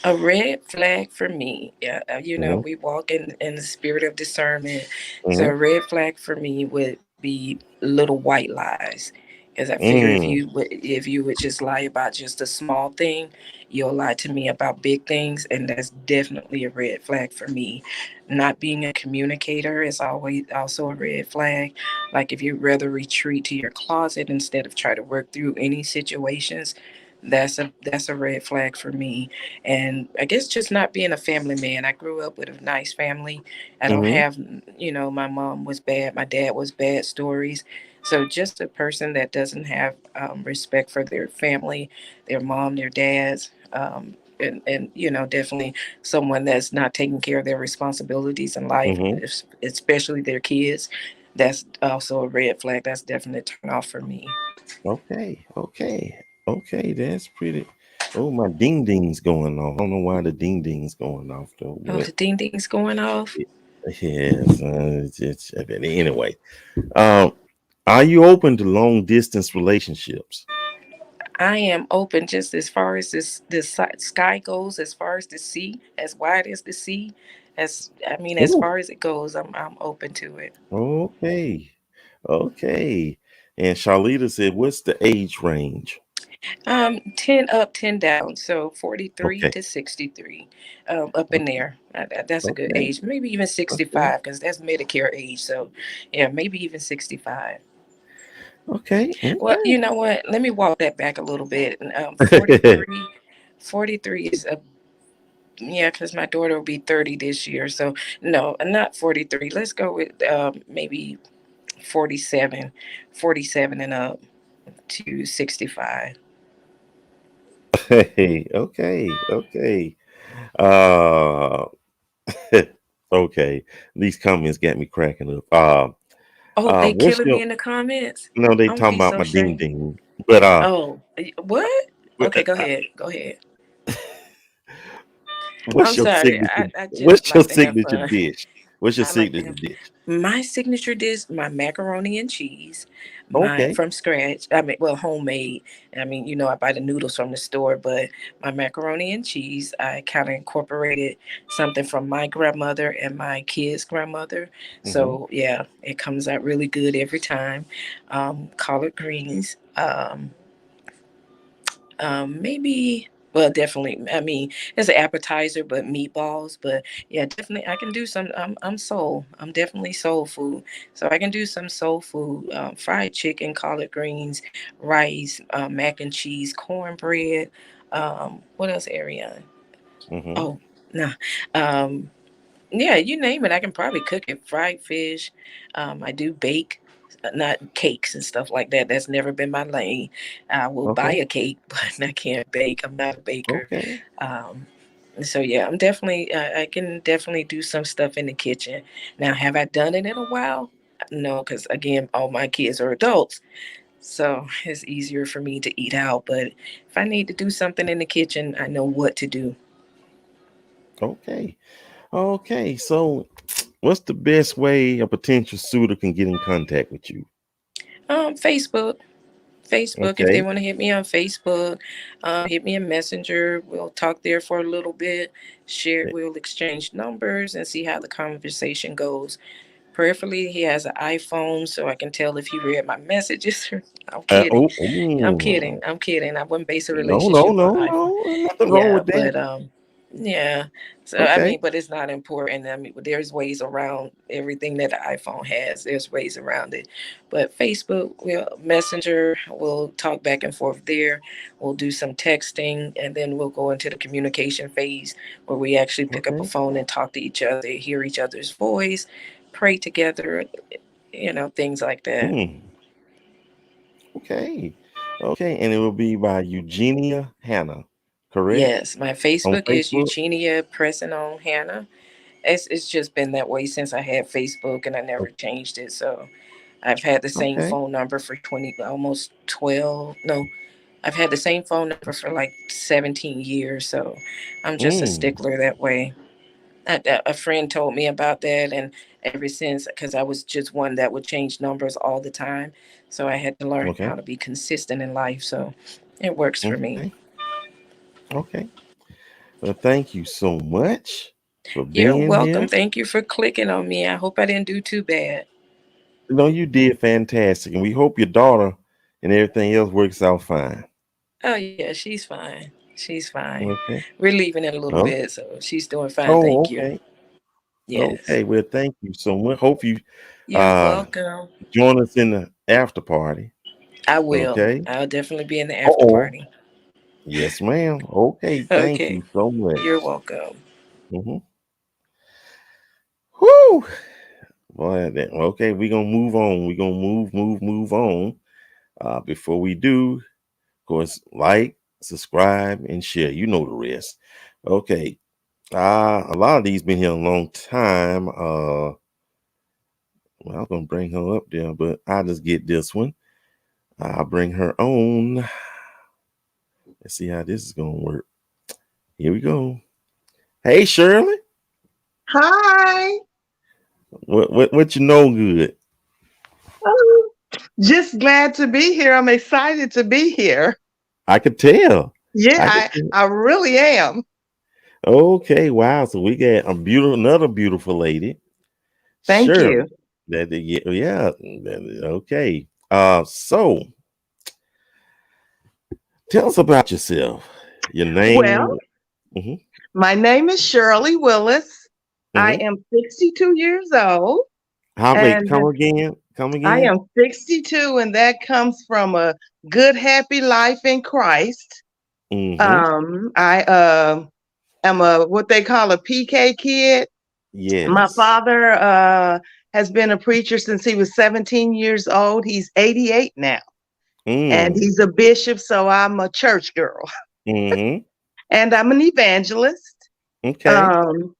A red flag for me, yeah, Hmm. we walk in the spirit of discernment. So Hmm. a red flag for me would be little white lies, because I figure Mm, if you would just lie about just a small thing, you'll lie to me about big things, and that's definitely a red flag for me. Not being a communicator is always also a red flag. Like if you'd rather retreat to your closet instead of try to work through any situations, that's a red flag for me. And I guess just not being a family man. I grew up with a nice family. I don't hmm. have, my mom was bad, my dad was bad stories. So just a person that doesn't have respect for their family, their mom, their dads, and definitely someone that's not taking care of their responsibilities in life, Hmm. especially their kids. That's also a red flag. That's definitely a turn off for me. Okay, okay, okay. That's pretty. Oh, my ding ding's going off. I don't know why the ding ding's going off though, Oh, but the ding ding's going off. yes. Anyway. Um, are you open to long distance relationships? I am open just as far as sky goes, as far as the sea, as wide as the sea, as Ooh, far as it goes, I'm open to it. okay, okay. And Charlita said, "What's the age range?" 10 up, 10 down, so 43 Okay, to 63, up in okay, there. That's a good okay, age. Maybe even okay, 65, because that's Medicare age. So, yeah, maybe even 65. okay, Well, you know what? Let me walk that back a little bit. 43 is a yeah, because my daughter will be 30 this year. So, no, not 43. Let's go with maybe 47, 47 and up to 65. okay, okay, okay. Uh, okay. These comments got me cracking up. Oh, they What's killing me your? in the comments. No, they I'm going to talking be about so my ding ashamed. ding, but Oh, what? but, Okay, go ahead. Go ahead. I'm what's your sorry. signature? I just What's your like to have signature fun. dish? What's your I like to signature have dish? my signature dish, my macaroni and cheese, my Okay. from scratch. I mean, well, homemade. I mean, I buy the noodles from the store, but my macaroni and cheese, I kind of incorporated something from my grandmother and my kid's grandmother. Hmm. So yeah, it comes out really good every time. Collard greens. Maybe Well, definitely. I mean, it's an appetizer, but meatballs. But yeah, definitely, I can do some. I'm soul. I'm definitely soul food. So I can do some soul food: fried chicken, collard greens, rice, mac and cheese, cornbread. What else, Ariane? Mm-hmm. Oh, nah. Um, yeah, you name it. I can probably cook it. Fried fish. I do bake, not cakes and stuff like that. That's never been my lane. I will buy Okay. a cake, but I can't bake. I'm not a baker. Okay. Um, so yeah, I'm definitely. I can definitely do some stuff in the kitchen. Now, have I done it in a while? No, because again, all my kids are adults, so it's easier for me to eat out. But if I need to do something in the kitchen, I know what to do. Okay. Okay. So, what's the best way a potential suitor can get in contact with you? Facebook. Facebook, if they Okay. want to hit me on Facebook, hit me a messenger. We'll talk there for a little bit. Share, we'll exchange numbers and see how the conversation goes. Prayerfully, he has an iPhone, so I can tell if he read my messages. I'm kidding. Oh, I'm ooh. kidding. I'm kidding. I wouldn't base a No, no, relationship on no, iPhone. no. Nothing wrong Yeah, with that. but yeah. So I Okay. mean, but it's not important. I mean, there's ways around everything that the iPhone has. There's ways around it. But Facebook, we'll Messenger, we'll talk back and forth there. We'll do some texting, and then we'll go into the communication phase where we actually pick up a Okay. phone and talk to each other, hear each other's voice, pray together, things like that. Mm, okay. Okay. And it will be by Eugenia Hannah, correct? Yes, my On Facebook is Facebook? Eugenia Pressing on Hannah. It's just been that way since I had Facebook, and I never changed it. So I've had the same Okay. phone number for 20, almost 12. No, I've had the same phone number for like 17 years. So I'm just a Mm, stickler that way. A friend told me about that, and ever since, because I was just one that would change numbers all the time. So I had to learn how okay. to be consistent in life. So it works for me. Okay. Okay. Well, thank you so much for You're being welcome. here. Thank you for clicking on me. I hope I didn't do too bad. No, you did fantastic. And we hope your daughter and everything else works out fine. Oh yeah, she's fine. She's fine. Okay. We're leaving in a little Oh, bit, so she's doing fine. oh, Thank you. okay. Yes. Okay. Well, thank you so much. Hope you You're uh welcome. join us in the after party. I will. Okay. I'll definitely be in the after Oh, party. yes, ma'am. Okay. Thank Okay. you so You're much. welcome. Hmm. Whoo. Boy, okay, we're gonna move on. We're gonna move on. Before we do, of course, like, subscribe, and share. You know the rest. Okay. A lot of these been here a long time. Well, I was gonna bring her up there, but I'll just get this one. I'll bring her on. Let's see how this is gonna work. Here we go. Hey Shirley, Hi. what you know good? Oh, just glad to be here. I'm excited to be here. I could tell. Yeah, I could I, tell. I really am. Okay, wow. So we got another beautiful lady, Thank you. Shirley. Yeah, yeah. Okay. So tell us about yourself. Your Well, name. Hmm. my name is Shirley Willis. I Hmm. am 62 years old, How wait? and Come again. Come I again. am 62, and that comes from a good, happy life in Christ. Hmm. I am a what they call a PK kid. My Yes. father has been a preacher since he was 17 years old. He's 88 now. And Mm. he's a bishop, so I'm a church girl. Hmm. And I'm an evangelist. Okay. Um,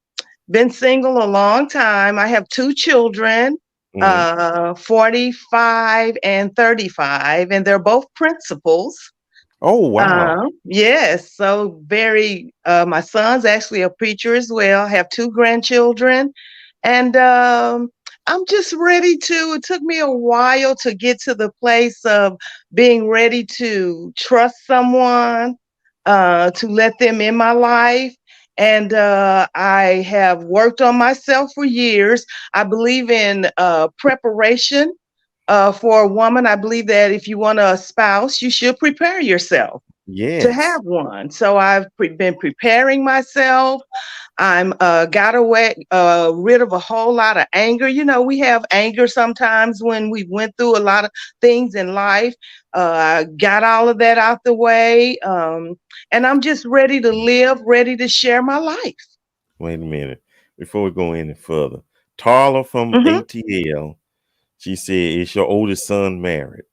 been single a long time. I have two children, Hmm. 45 and 35, and they're both principals. Oh wow. Yes, so very. My son's actually a preacher as well. I have two grandchildren, and I'm just ready to. It took me a while to get to the place of being ready to trust someone, to let them in my life. And I have worked on myself for years. I believe in preparation for a woman. I believe that if you want a spouse, you should prepare yourself. to Yes. have one. So I've been preparing myself. I'm got away rid of a whole lot of anger. You know, we have anger sometimes when we went through a lot of things in life. I got all of that out the way, and I'm just ready to live, ready to share my life. Wait a minute. Before we go any further, Tarla from Mhm. ATL, she said, "Is your oldest son married?"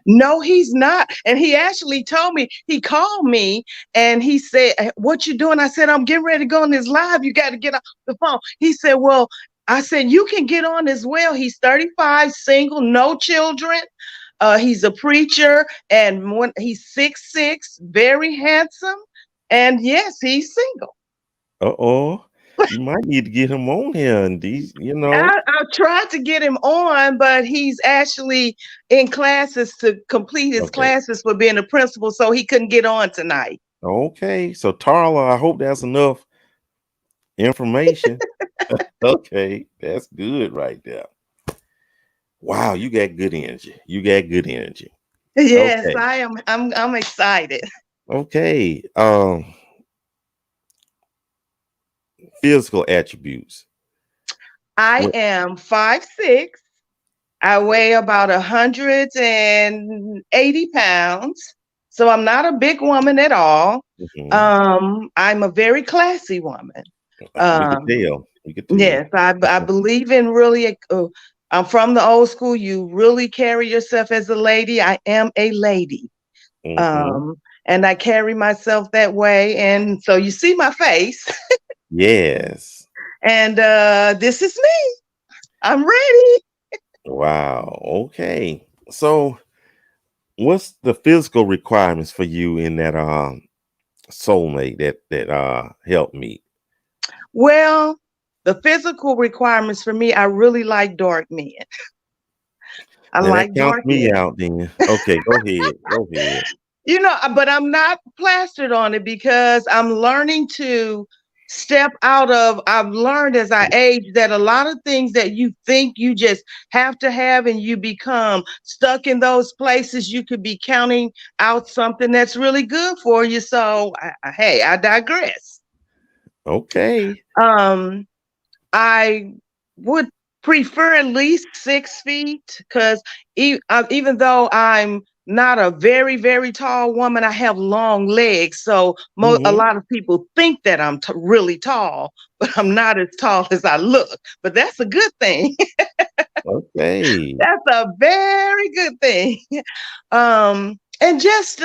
No, he's not. And he actually told me, he called me and he said, what you doing? I said, I'm getting ready to go on this live. You got to get off the phone. He said, well, I said, you can get on as well. He's 35, single, no children. He's a preacher and he's 6'6", very handsome. And yes, he's single. Uh-oh. You might need to get him on here and these, I tried to get him on, but he's actually in classes to complete his Okay. classes for being a principal, so he couldn't get on tonight. Okay. So Tarla, I hope that's enough information. Okay. That's good right there. Wow, you got good energy. You got good energy. Yes, Okay. I am. I'm excited. Okay. Physical attributes. I What? am 5'6". I weigh about 180 pounds, so I'm not a big woman at all. Mhm. I'm a very classy woman. We could Um, tell. We could tell. Yes, I believe in really. I'm from the old school. You really carry yourself as a lady. I am a lady, Mm-hmm. um, and I carry myself that way. And so you see my face, Yes. and this is me. I'm ready. Wow. Okay. So, what's the physical requirements for you in that soulmate that helped me? Well, the physical requirements for me, I really like dark men. I Now that like counts dark me men. out then. Okay, go ahead. Go ahead. But I'm not plastered on it because I'm learning to step out of. I've learned as I age that a lot of things that you think you just have to have and you become stuck in those places, you could be counting out something that's really good for you. So, hey, I digress. Okay. Um, I would prefer at least 6 feet because even though I'm not a very, very tall woman, I have long legs. So a Mm-hmm. lot of people think that I'm really tall, but I'm not as tall as I look. But that's a good thing. Okay. That's a very good thing. And just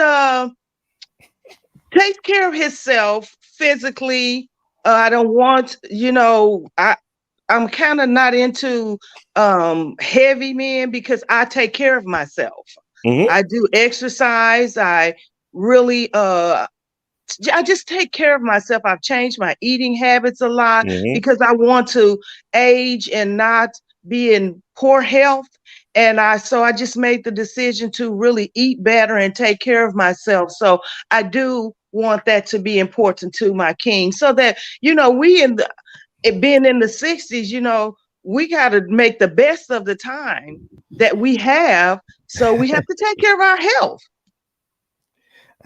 takes care of himself physically. I don't want, I'm kind of not into heavy men because I take care of myself. Mm-hmm. I do exercise. I really I just take care of myself. I've changed my eating habits a lot Mm-hmm. because I want to age and not be in poor health. And I just made the decision to really eat better and take care of myself. So I do want that to be important to my king so that, we it being in the 60s, we got to make the best of the time that we have. So we have to take care of our health.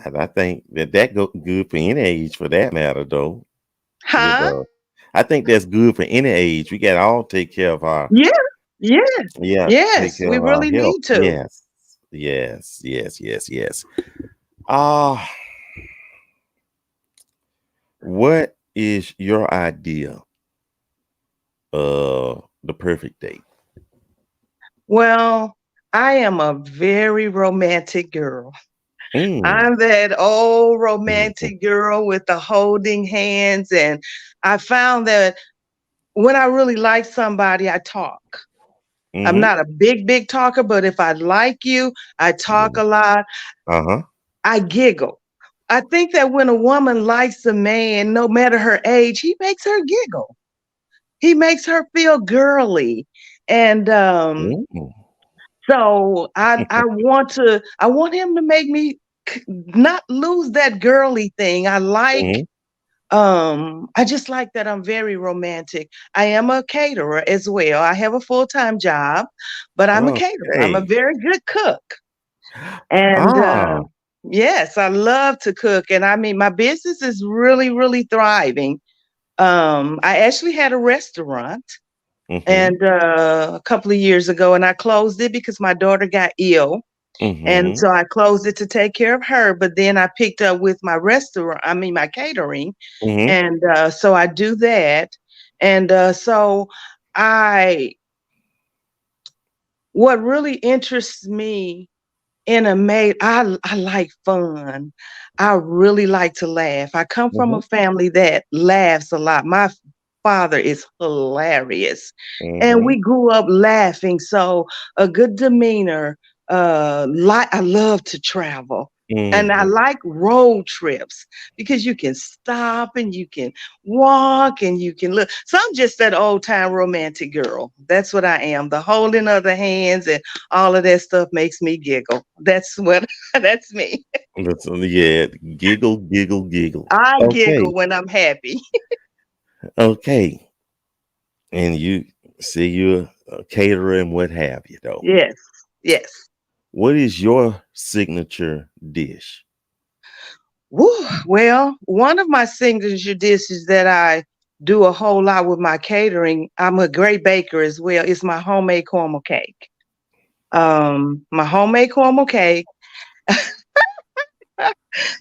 And I think that go good for any age, for that matter, though. You Huh? know, I think that's good for any age. We got to all take care of our, Yeah. Yes. yeah, take Yes. care We of our really health. need to. Yes, yes, yes, yes, yes. Ah, what is your idea of the perfect date? Well, I am a very romantic girl. Mm. I'm that old Mhm. romantic girl with the holding hands. And I found that when I really like somebody, I talk. I'm Mhm. not a big, big talker, but if I like you, I talk a lot. Uh-huh. I giggle. I think that when a woman likes a man, no matter her age, he makes her giggle. He makes her feel girly. And Mm. so I want him to make me not lose that girly thing. Mhm. I just like that I'm very romantic. I am a caterer as well. I have a full-time job, but I'm a caterer. I'm a Okay. very good cook. And Ah. Yes, I love to cook. And I mean, my business is really, really thriving. I actually had a restaurant Mm-hmm. and a couple of years ago, and I closed it because my daughter got ill. And Mm-hmm. so I closed it to take care of her. But then I picked up with my restaurant, I mean, my catering. Mm-hmm. And so I do that. And so I, what really interests me in a maid, I like fun. I really like to laugh. I come from Mm-hmm. a family that laughs a lot. My father is hilarious, and Mm-hmm. we grew up laughing. So a good demeanor. I love to travel. And I Mm-hmm. like road trips because you can stop and you can walk and you can look. So I'm just that old time romantic girl. That's what I am. The holding of the hands and all of that stuff makes me giggle. That's what that's me. Yeah, giggle, giggle, giggle. I Okay, giggle when I'm happy. okay. And you see you're a caterer and what have you, though. Yes. Yes. What is your signature dish? Woo. Well, one of my signature dishes that I do a whole lot with my catering, I'm a great baker as well, is my homemade caramel cake. My homemade caramel cake.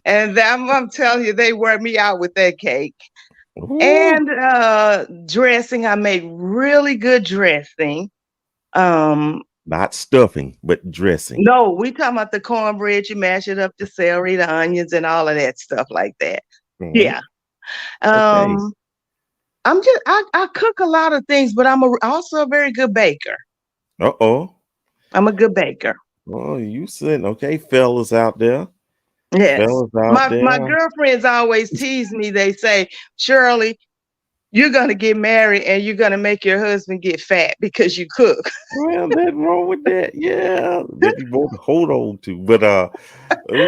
And I'm telling you, they wear me out with that cake. Ooh, And dressing, I make really good dressing. Um, not stuffing, but dressing. no, we talking about the cornbread. You mash it up, the celery, the onions, and all of that stuff like that. Mhm. Yeah. Okay. Um, I cook a lot of things, but also a very good baker. Uh-oh. I'm a good baker. Oh, you said okay, fellas out there. Yes. Fellas out My there. girlfriends always tease me. They say, Shirley, you're gonna get married and you're gonna make your husband get fat because you cook. Well, nothing wrong with that. Yeah. That you want to hold on to. But oh,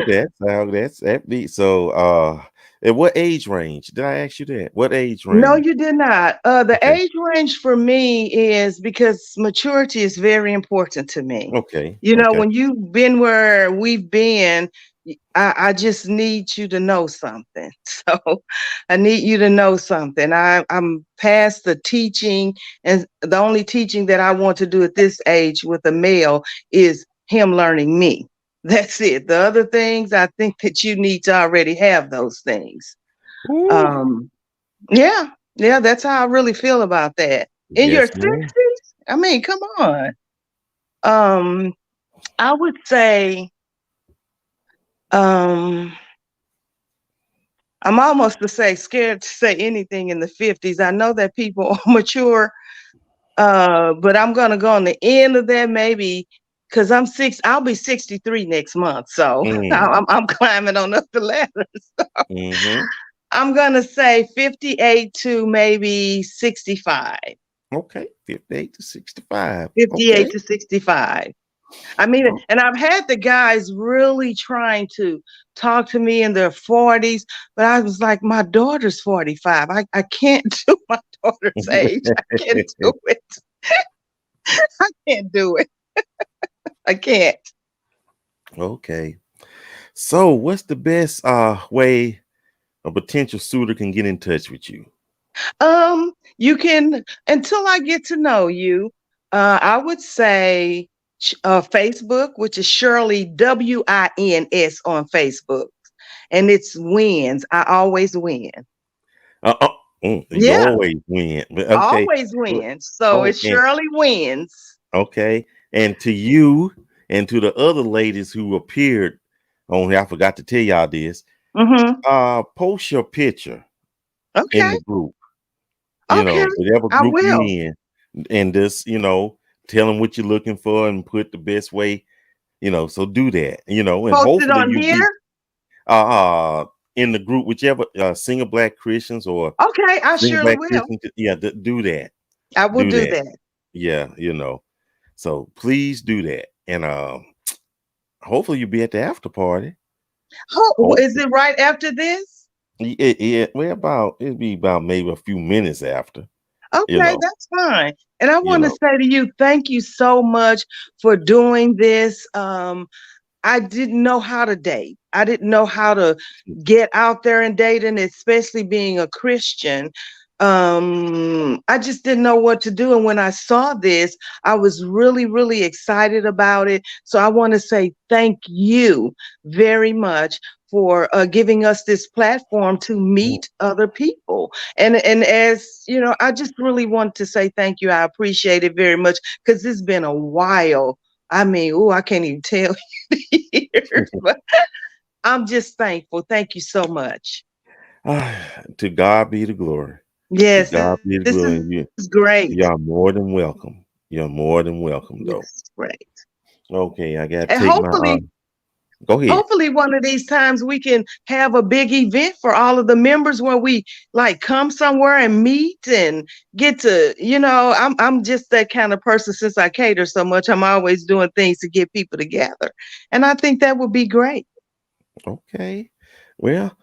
that's that beat. So at what age range? Did I ask you that? What age No, range? you did not. The Okay. age range for me is because maturity is very important to me. Okay. You know, Okay. when you've been where we've been, I just need you to know something. So I need you to know something. I'm past the teaching, and the only teaching that I want to do at this age with a male is him learning me. That's it. The other things, I think that you need to already have those things. Ooh. Um, yeah, yeah, that's how I really feel about that. In your Yes, ma'am. 60s, I mean, come on. Um, I would say, um, I'm almost to say scared to say anything in the 50s. I know that people are mature, but I'm gonna go on the end of that maybe because I'll be 63 next month. So Mm. I'm climbing on up the ladder. Mm-hmm. I'm gonna say 58 to maybe 65. Okay. 58 to 65. 58 Okay. to 65. I mean, Oh. and I've had the guys really trying to talk to me in their 40s, but I was like, my daughter's 45. I can't do my daughter's age. I can't do it. I can't do it. I can't. Okay. So what's the best way a potential suitor can get in touch with you? You can, until I get to know you, I would say Facebook, which is Shirley WINS on Facebook, and it's wins. I always win. Uh, uh, you Yeah, always win. But okay. always wins. So Oh, it's and Shirley wins. okay. And to you and to the other ladies who appeared on here, I forgot to tell y'all this. Mm-hmm. Post your picture in Okay. the group. Okay. Whatever I group you will in, and just tell them what you're looking for and put the best way. So do that. And post it hopefully on you'll be here. uh in the group, whichever single black Christians or Okay, I single surely black will. Christians. Yeah, do that. I will Do do that. that. Yeah, So please do that. And hopefully you'll be at the after party. Oh, is Hopefully. it right after this? Yeah, well, it'll be about maybe a few minutes after, you Okay, know, that's fine. And I you want to know. say to you, thank you so much for doing this. I didn't know how to date. I didn't know how to get out there and date, and especially being a Christian. I just didn't know what to do. And when I saw this, I was really, really excited about it. So I want to say thank you very much for giving us this platform to Mm. meet other people. And as you know, I just really want to say thank you. I appreciate it very much because it's been a while. I mean, oh, I can't even tell years, but I'm just thankful. Thank you so much. To God be the glory. To Yes, God be the this glory. is And great. y'all more than welcome. You're more than welcome, though. Yes, great. Okay, I got to And take my. Go ahead. hopefully one of these times we can have a big event for all of the members where we like come somewhere and meet and get to, I'm just that kind of person. Since I cater so much, I'm always doing things to get people together. And I think that would be great. Okay. Well,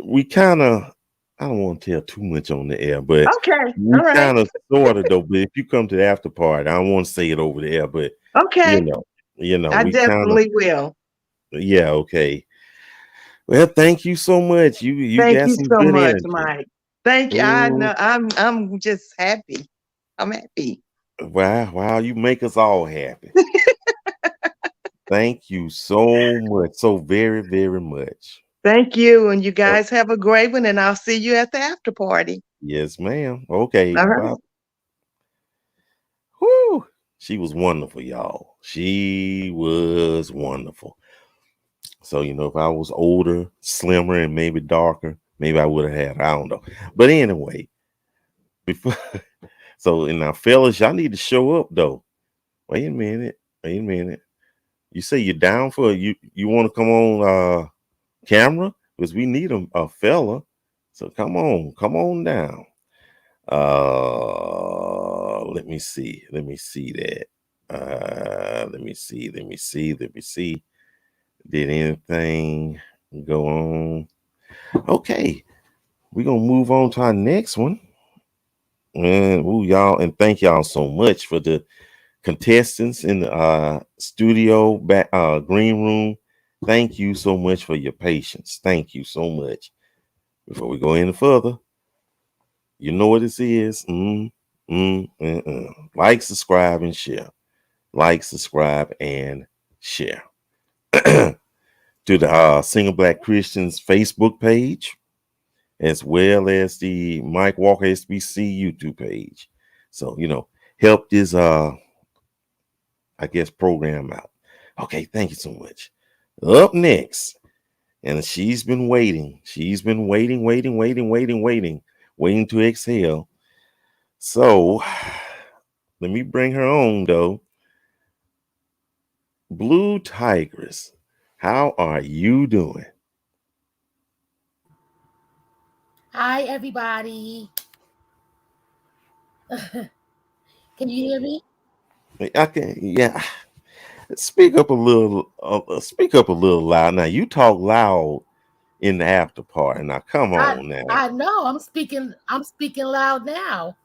we kind of. I don't want to tell too much on the air, but Okay. we All right. kind of sort of though. But if you come to the after party, I don't want to say it over the air, but you Okay. know, I we kind of. definitely will. Yeah. Okay. Well, thank you so much. You Thank got you some so good much, energy. Mike. Thank you. I Mm, know I'm just happy. I'm happy. wow, wow, you make us all happy. Thank you so much, so very, very much. Thank you. And you Oh, guys have a great one. And I'll see you at the after party. yes, ma'am. Okay, All bye. right. Whoo, she was wonderful, y'all. She was wonderful. So if I was older, slimmer, and maybe darker, maybe I would have had. I don't know. But anyway, before so and now, fellas, y'all need to show up though. Wait a minute. Wait a minute. You say you're down for you want to come on camera? Because we need a fella. So come on down. Let me see. Let me see that. Let me see. Let me see. Let me see. Did anything go on? Okay, we're gonna move on to our next one. And ooh, y'all, and thank y'all so much for the contestants in the studio back green room. Thank you so much for your patience. Thank you so much. Before we go any further, you know what this is. Like, subscribe, and share. Like, subscribe, and share. To the Single Black Christians Facebook page, as well as the Mike Walker SBC YouTube page. So, help this I guess program out. Okay, thank you so much. Up next, and she's been waiting. She's been waiting to exhale. So let me bring her on though. Blue Tigress, how are you doing? Hi, everybody. Can you hear me? I can, yeah. Speak up a little loud. Now you talk loud in the after party. Now come I on now. I know. I'm speaking loud now.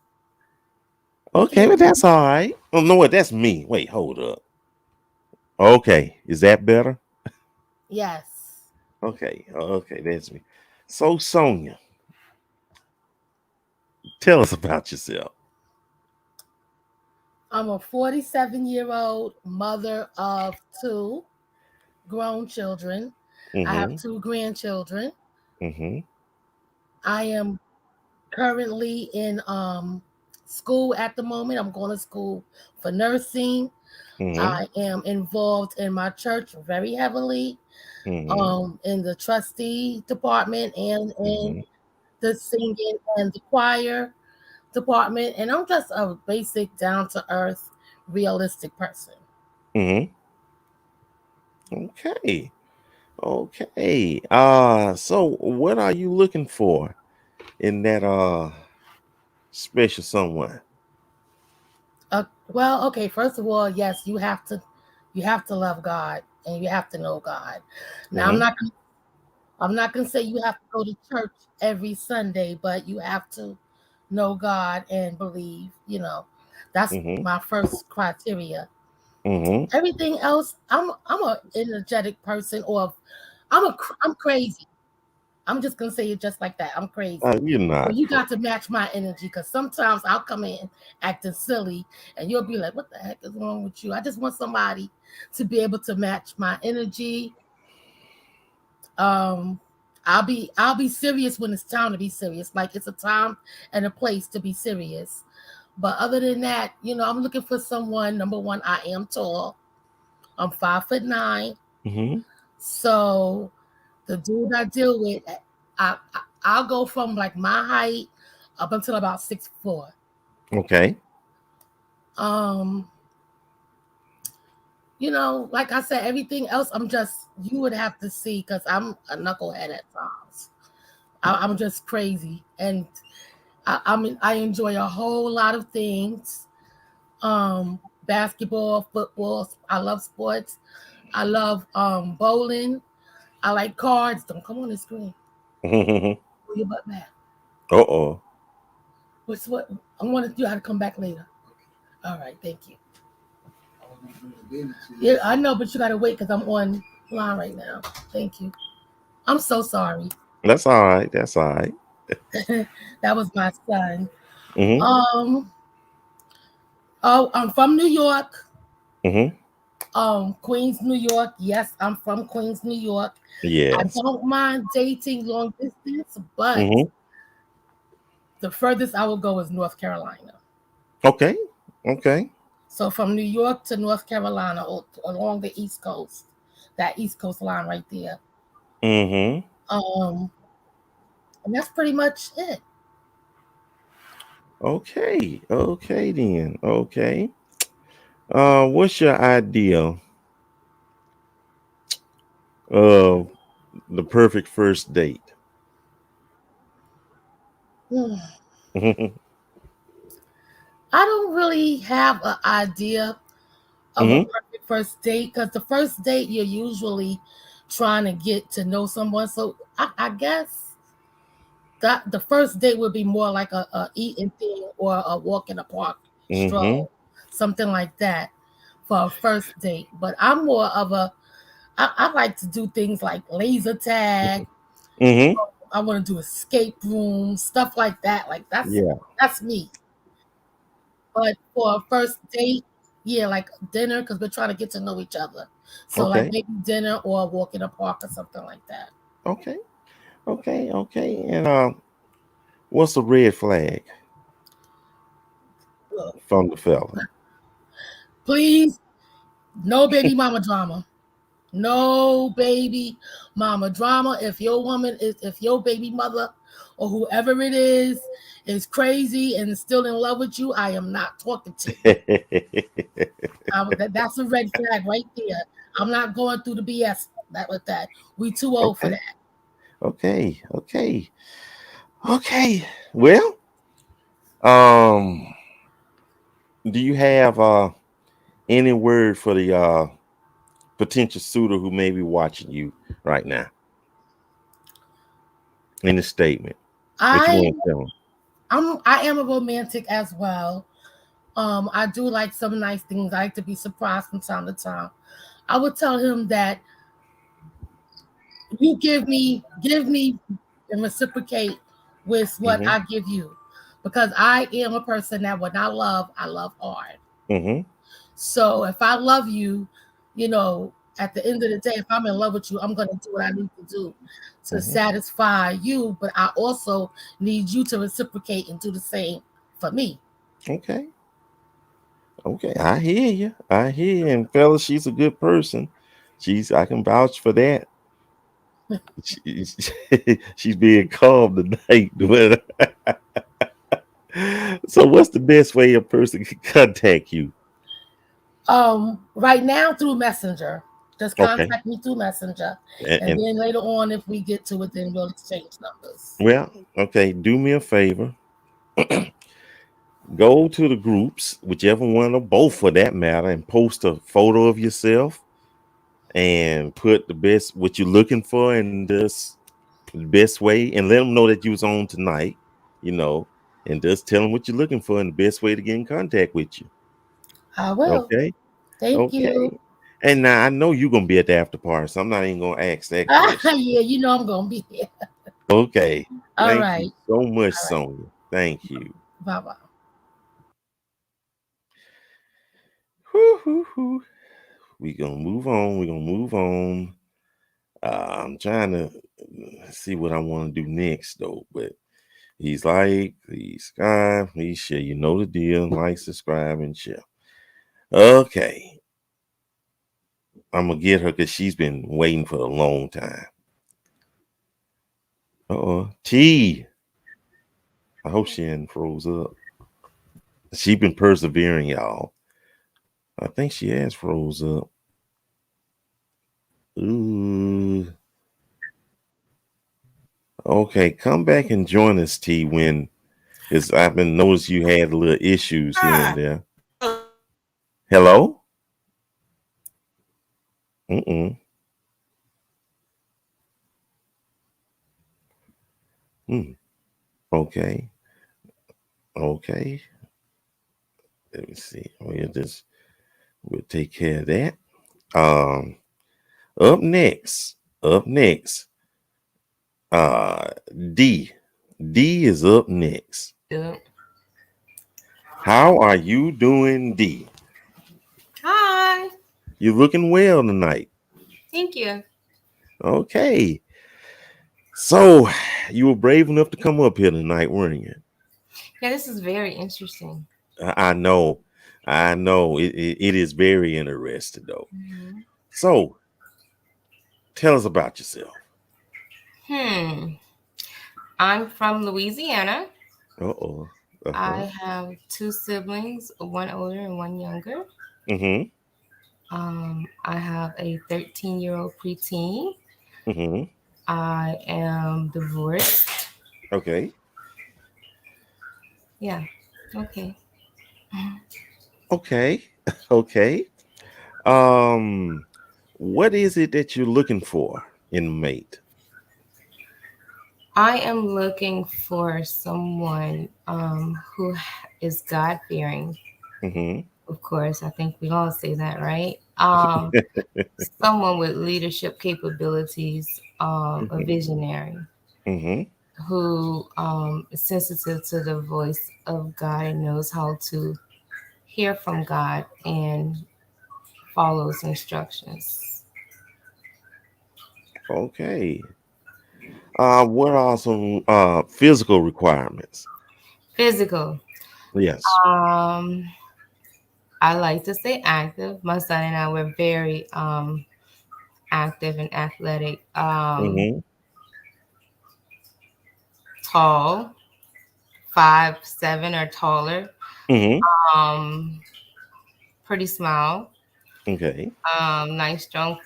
Can Okay, you but hear that's me? all right. Oh no, what? That's me. Wait, hold up. Okay, is that better? Yes. Okay, okay, that's me. So Sonia, tell us about yourself. I'm a 47-year-old mother of two grown children. I have Mm-hmm. two grandchildren. Mm-hmm. I am currently in school at the moment. I'm going to school for nursing. Mm-hmm. I am involved in my church very heavily, Mm-hmm. in the trustee department and in Mm-hmm. the singing and the choir department. And I'm just a basic, down to earth, realistic person. Mm-hmm. Okay. Okay. So what are you looking for in that special someone? Well, okay, first of all, yes, you have to love God and you have to know God. Now, Mm-hmm. I'm not gonna say you have to go to church every Sunday, but you have to know God and believe. That's Mm-hmm. my first criteria. Mm-hmm. Everything else, I'm a energetic person, or I'm crazy. I'm just gonna say it just like that. I'm crazy. You're So not you crazy. got to match my energy, because sometimes I'll come in acting silly and you'll be like, what the heck is wrong with you? I just want somebody to be able to match my energy. Um I'll be serious when it's time to be serious. Like, it's a time and a place to be serious. But other than that, I'm looking for someone. Number one, I am tall. I'm 5'9". Mm-hmm. So the dude I deal with, I'll go from like my height up until about 6'4". Okay. Um, like I said, everything else, you would have to see, because I'm a knucklehead at times. I'm just crazy, and I enjoy a whole lot of things. Basketball, football. I love sports. I love bowling. I like cards. Don't come on the screen. Pull your butt back. Uh-oh. What's what? I wanted you to come back later. All right, thank you. Yeah, I know, but you gotta wait because I'm on line right now. Thank you. I'm so sorry. That's all right. That's all right. That was my son. Mm-hmm. Um. Oh, I'm from New York. Mm-hmm. Queens, New York. Yes, I'm from Queens, New York. I Yes. don't mind dating long distance, but Mm-hmm. the furthest I will go is North Carolina. Okay. Okay. So from New York to North Carolina, along the East Coast, that East Coast line right there. Mm-hmm. Um, and that's pretty much it. Okay. Okay then. Okay. What's your idea of the perfect first date? Mm-hmm. I don't really have an idea of a Mm-hmm. perfect first date, because the first date you're usually trying to get to know someone. So I guess that the first date would be more like a eating thing, or a walk in the park Mm-hmm. stroll, something like that for a first date. But I'm more of I like to do things like laser tag. Mm-hmm. I want to do escape rooms, stuff like that. Like, Yeah. that's me. But for a first date, yeah, like dinner, because we're trying to get to know each other. So like Okay. maybe dinner or a walk in a park or something like that. Okay. Okay. Okay. And what's a red flag Look, from the fella? please, no baby mama drama. No baby mama drama. If your baby mother or whoever it is crazy and still in love with you, I am not talking to you. That's a red flag right there. I'm not going through the BS with that. We too old for Okay. that. Okay. Okay. Okay. Well, um, do you have any word for the potential suitor who may be watching you right now? In the statement that you I want to tell them. I am a romantic as well. I do like some nice things. I like to be surprised from time to time. I would tell him that you give me and reciprocate with what Mm-hmm. I give you, because I am a person that when I love hard. Mm-hmm. So if I love you, at the end of the day, if I'm in love with you, I'm going to do what I need to do to Mm-hmm. satisfy you, but I also need you to reciprocate and do the same for me. Okay. Okay. I hear you. I hear you. And fellas, she's a good person. I can vouch for that. She's, she's being calm tonight. So what's the best way a person can contact you? Right now through Messenger. Just Okay. contact me through Messenger, and And then later on, if we get to it, then we'll exchange numbers. well, okay, do me a favor. Go to the groups, whichever one or both for that matter, and post a photo of yourself and put the best what you're looking for in this the best way, and let them know that you was on tonight, you know, and just tell them what you're looking for and the best way to get in contact with you. I will. Okay. Thank you. Okay. And now I know you're gonna be at the after party, so I'm not even gonna ask that question. Yeah, you know I'm gonna be here. Okay. All Thank you right. so much, All right. Sonia. Thank you. Bye bye. Whew, whew, whew. We gonna move on. We're gonna move on. I'm trying to see what I want to do next though, but he's like, please subscribe, please share. You know the deal. Like, subscribe, and share. Okay. I'm gonna get her because she's been waiting for a long time. T. I hope she ain't froze up. She been persevering, y'all. I think she has froze up. Ooh. Okay, come back and join us, T. When it's I've been noticed you had little issues here and there. Hello. Mm-mm. Hmm. Okay. Okay. Let me see. We'll take care of that. Um. Up next. Up next. Uh. D. D is up next. Yeah. How are you doing, D? Hi. You're looking well tonight. Thank you. Okay. So you were brave enough to come up here tonight, weren't you? Yeah, this is very interesting. I know. I know. It is very interesting though. Mhm. So tell us about yourself. Hmm. I'm from Louisiana. Uh-oh. I Uh-huh. have two siblings, one older and one younger. Mm-hmm. I have a 13-year-old preteen. Mm-hmm. I am divorced. Okay. Yeah. Okay. Okay. Okay. Um, what is it that you're looking for in a mate? I am looking for someone who is God fearing. Mm-hmm. Of course, I think we all say that, right? Someone with leadership capabilities, a Mm-hmm. visionary Mm-hmm. who is sensitive to the voice of God and knows how to hear from God and follows instructions. Okay. What are some physical requirements? Physical. Yes. Um, I like to stay active. My son and I were very active and athletic. Mm-hmm. Tall, 5'7" or taller. Mm-hmm. Um, pretty smile. Okay. Nice strong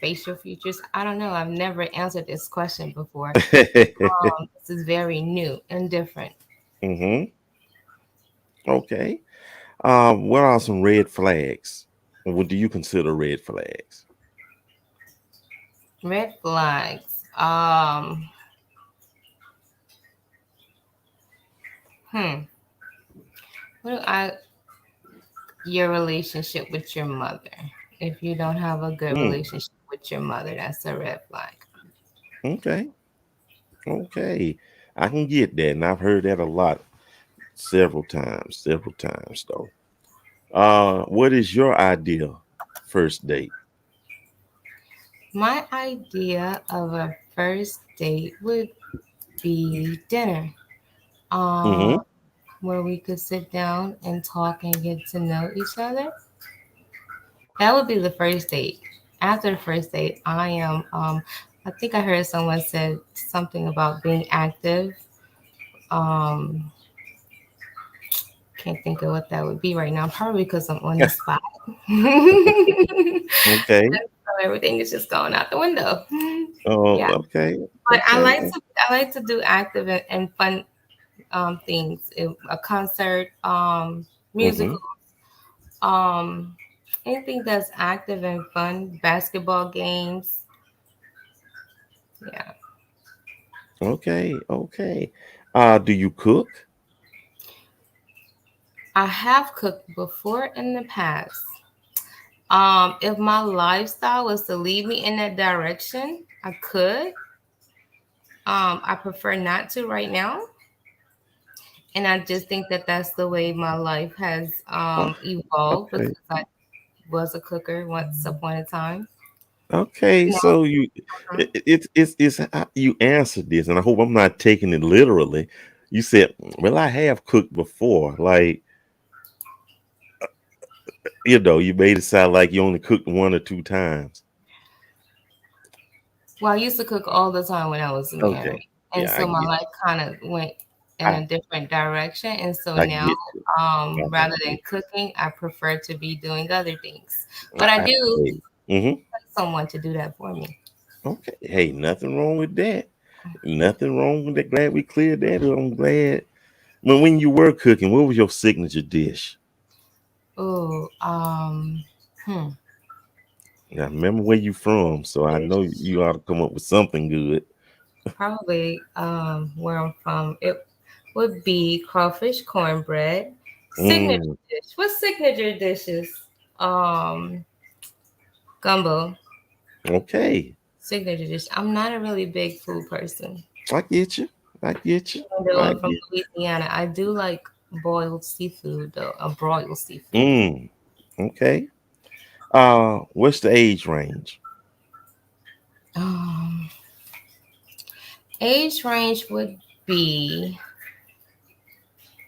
facial features. I don't know. I've never answered this question before. This is very new and different. Mm-hmm. Okay. What are some red flags? What do you consider red flags? Red flags. Hmm. What do I? Your relationship with your mother. If you don't have a good Mm, relationship with your mother, that's a red flag. okay. Okay. I can get that, and I've heard that a lot, several times though. What is your ideal first date? My idea of a first date would be dinner. Um, Mm-hmm. where we could sit down and talk and get to know each other. That would be the first date. After the first date, I think I heard someone said something about being active. Um, can't think of what that would be right now. Probably because I'm on the spot. Okay. So everything is just going out the window. Oh, Yeah, okay. but Okay. I like to do active and fun things. A concert, Mm-hmm. musical, um, anything that's active and fun. Basketball games. Yeah. Okay. Okay. Do you cook? I have cooked before in the past. If my lifestyle was to lead me in that direction, I could. I prefer not to right now. And I just think that that's the way my life has Oh, evolved okay. because I was a cooker once upon a time. Okay, Now, so you answered this, and I hope I'm not taking it literally. You said, "Well, I have cooked before." Like, you made it sound like you only cooked one or two times. well, I used to cook all the time when I was Okay, married, and yeah, I so my get, life kind of went in I, a different direction. And so I now, get you. I rather than get, cooking, I prefer to be doing other things. I, But I I, do hey, hmm want someone to do that for me. Okay, hey, nothing wrong with that. Nothing wrong with that. Glad we cleared that up. I'm glad. When you were cooking, what was your signature dish? Oh, hmm. Now, remember where you from, so I know Dish. you ought to come up with something good. Probably where I'm from, it would be crawfish cornbread. Signature Mm, dish. What signature dishes? Um, Gumbo. okay, Signature dish. I'm not a really big food person. I get you. I get you. Even though I I'm from get. Louisiana, I do like boiled seafood though. A broiled seafood. Mm, okay. What's the age range? Um, age range would be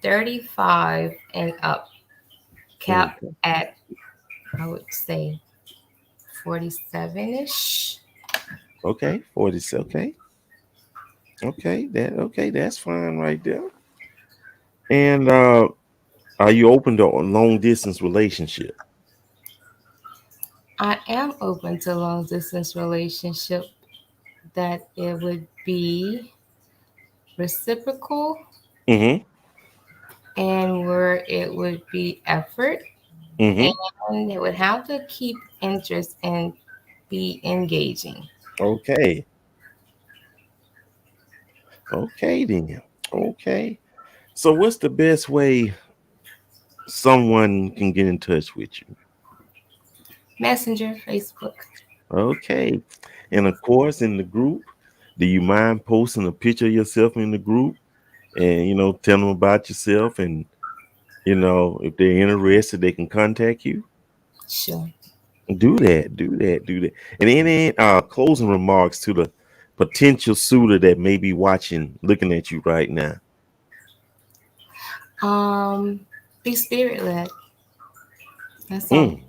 35 and up. Mm, Cap at I would say 47-ish. okay, 40. Okay, okay. That's fine right there. And are you open to a long distance relationship? I am open to long distance relationship that it would be reciprocal Mm-hmm. and where it would be effort Mm-hmm. and it would have to keep interest and be engaging. Okay. Okay then. Okay. So what's the best way someone can get in touch with you? Messenger, Facebook. Okay. And of course in the group, do you mind posting a picture of yourself in the group and tell them about yourself, and if they're interested they can contact you? Sure. Do that. And any closing remarks to the potential suitor that may be watching, looking at you right now? Um, be spirit led. That's all. Mm,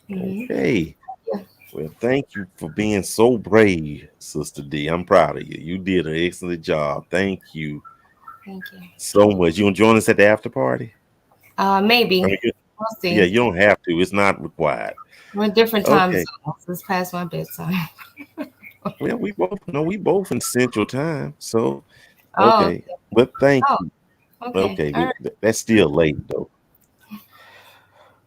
Hmm. okay. Yeah. Well, thank you for being so brave, Sister D. I'm proud of you. You did an excellent job. Thank you Thank you. so much. You want to join us at the after party? I Maybe. mean, We'll yeah, see. you don't have to. It's not required. We're in different time Okay. zones. It's past my bedtime. Well, we both in Central Time. So, Oh, okay. But thank oh, you. okay. Okay, All right. that's still late though.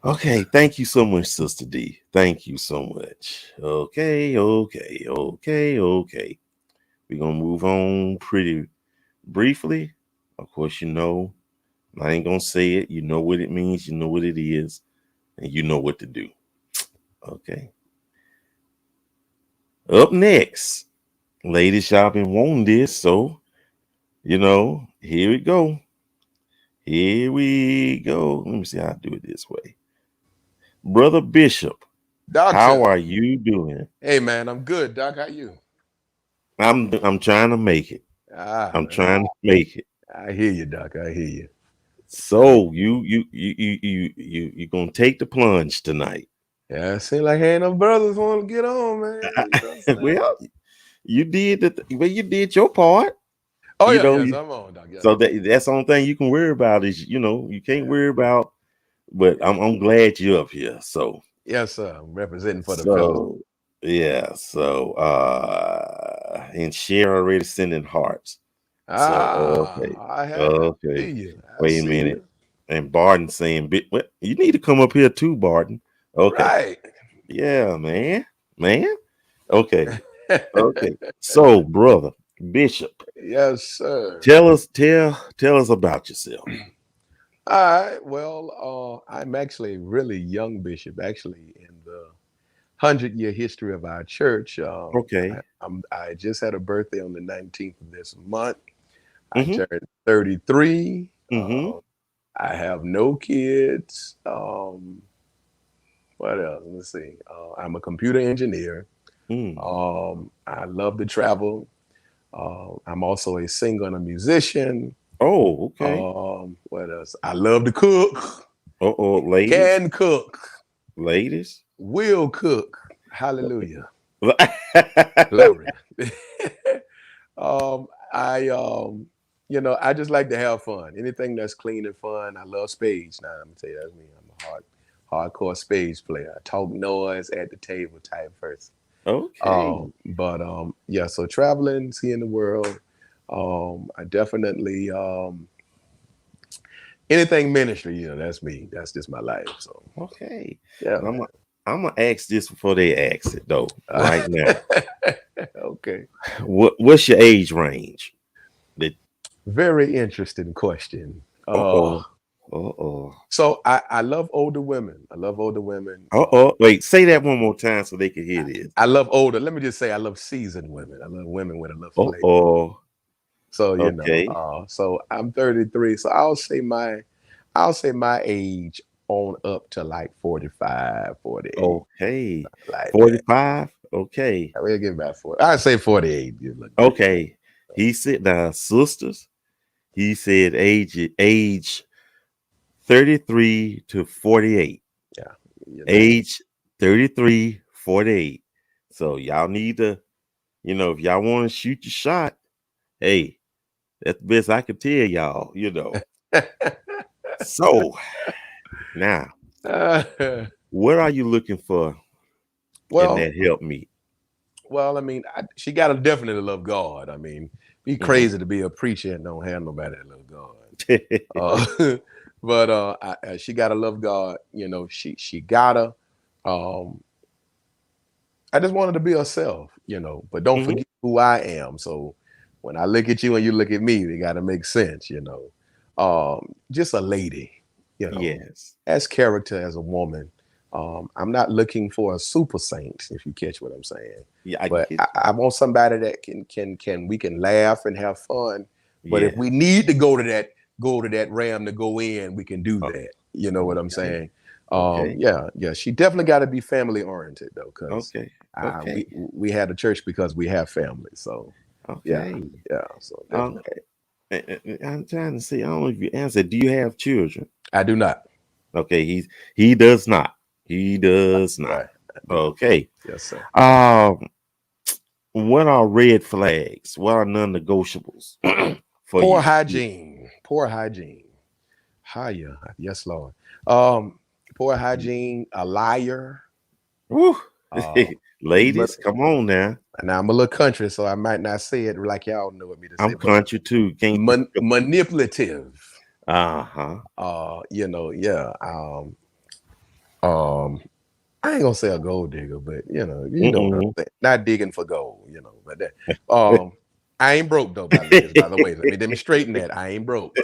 Okay, thank you so much, Sister D. Thank you so much. Okay. We're gonna move on pretty briefly. Of course, I ain't gonna say it. You know what it means, you know what it is, and you know what to do. Okay. Up next, ladies, y'all been wanting this, so here we go. Here we go. Let me see how I do it this way. Brother Bishop, how Doctor. are you doing? Hey man, I'm good. Doc, how you? I'm trying to make it. Ah, I'm man. trying to make it. I hear you, Doc. I hear you. I, So you gonna take the plunge tonight? yeah, it seems like ain't no brothers want to get on, man. You know what I'm saying? Well, you did your part. Oh You yeah, know, yes, you, I'm on, Doc. Yes, so I'm on. that's the only thing you can worry about is you can't Yeah, worry about. But I'm glad you're up here. So yes, sir. I'm representing for the fellas. so yeah. So and Cher already sending hearts. So Ah, I okay. see you. I Wait a see minute. you. And Barton saying, well, you need to come up here too, Barton. Okay. Right. Yeah, man. Okay. Okay. So, brother Bishop, Yes, sir. tell us about yourself. All right. Well, I'm actually really young bishop, actually, in the 100-year history of our church. Okay. I just had a birthday on the 19th of this month. I Mm-hmm. turned 33. Mm-hmm. I have no kids. What else? Let's see. I'm a computer engineer. Mm. I love to travel. I'm also a singer and a musician. Oh, okay. What else? I love to cook. Uh-oh, ladies. Can cook. Ladies. Will cook. Hallelujah. Glory. um, I just like to have fun. Anything that's clean and fun. I love spades. Now I'm gonna tell you that's me. I'm a hardcore spades player. I talk noise at the table type person. Okay. Yeah. So traveling, seeing the world. I definitely anything ministry. That's me. That's just my life. So Okay. yeah. I'm gonna ask this before they ask it though. Right now. Okay. What's your age range? Very interesting question. Uh-oh. Uh-oh. So I love older women. I love older women. Uh-oh. Wait, say that one more time so they can hear this. I love older. Let me just say I love seasoned women. I love women with a little flavor. Uh-oh. So Okay. so I'm 33. So I'll say my age on up to like 45, 48. Okay. Like 45. Okay. that. We'll give about 40. I'd say 48. Okay. He said now, sisters. He said age 33 to 48. Yeah. Age 33, 48. So y'all need to, if y'all want to shoot your shot, hey, that's the best I can tell y'all, So now, what are you looking for in that help me? Well, I mean, she got to definitely love God. I mean, be crazy to be a preacher and don't have nobody that love God. She got to love God. She gotta. I just wanted to be herself, but don't forget who I am. So when I look at you and you look at me, they got to make sense, Just a lady, Yes. as character as a woman. I'm not looking for a super saint, if you catch what I'm saying. Yeah, I want somebody that can we can laugh and have fun. But if Yeah. we need to go to that ram to go in, we can do that. You know what I'm saying? Okay. Yeah. She definitely got to be family oriented though, because Okay. we had a church because we have family. So Okay. yeah. So definitely. I'm trying to see. I don't know if you answered. Do you have children? I do not. Okay, he does not. He does not. Right. Okay. Yes, sir. What are red flags? What are non-negotiables for Poor you? hygiene. Poor hygiene. Hiya. Yes, Lord. Poor hygiene, a liar. Woo. Ladies, come on now. Now I'm a little country, so I might not say it like y'all know what me to say. I'm country too. Can't manipulative. Uh-huh. Yeah. I ain't gonna say a gold digger, but you know what I'm saying. Not digging for gold, but that I ain't broke though, by the way. Let me straighten that. I ain't broke.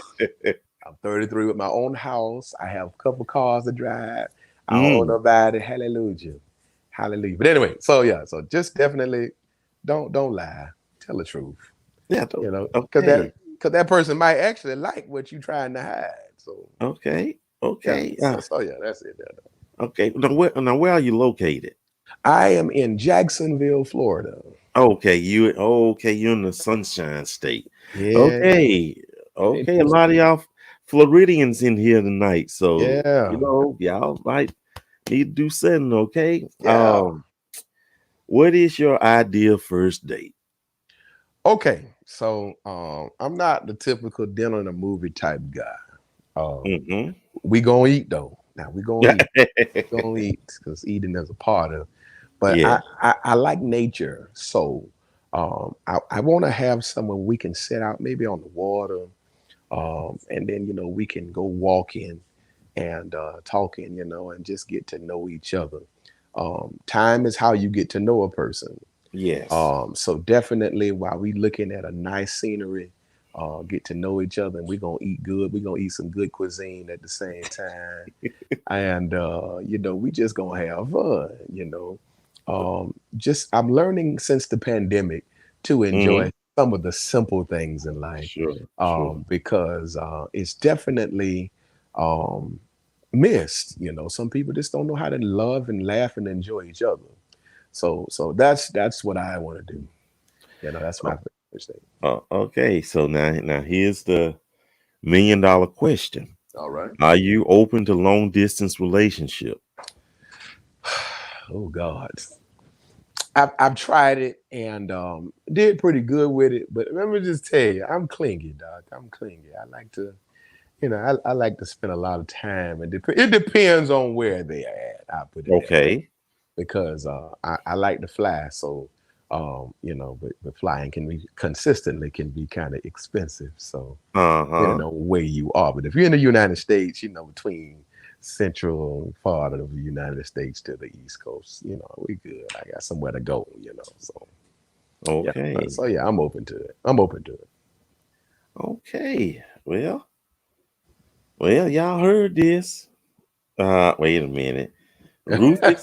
I'm 33 with my own house. I have a couple cars to drive. I don't owe nobody. Hallelujah. Hallelujah. But anyway, so just definitely don't lie. Tell the truth. Yeah, because that person might actually like what you trying to hide. So okay. Yeah, so that's it. Okay. Where are you located? I am in Jacksonville, Florida. Okay, you're in the Sunshine State. Yeah. Okay. A lot of y'all Floridians in here tonight. So y'all might need to do something, okay? Yeah. What is your ideal first date? Okay. So I'm not the typical dinner and a movie type guy. We gonna eat though. Now we gonna eat. We gonna eat because eating is a part of. But I like nature, so I want to have someone we can sit out maybe on the water, and then we can go walking and talking, and just get to know each other. Time is how you get to know a person. Yes. So definitely while we looking at a nice scenery, get to know each other, and we're gonna eat good. We're gonna eat some good cuisine at the same time, and we just gonna have fun. Just I'm learning since the pandemic to enjoy some of the simple things in life, Sure. because it's definitely missed. Some people just don't know how to love and laugh and enjoy each other. So that's what I want to do. That's my first thing. Okay, so now here's the $1 million question. All right. Are you open to long distance relationship? Oh God. I've tried it and did pretty good with it, but let me just tell you, I'm clingy, dog. I'm clingy. I like to, I like to spend a lot of time, and it depends on where they are at. I put it that way. Because I like to fly, so but flying can be kind of expensive. So where you are, but if you're in the United States, between central part of the United States to the East Coast, we good. I got somewhere to go, so okay. Yeah. So yeah, I'm open to it. Okay. Well, y'all heard this. Wait a minute. Ruthie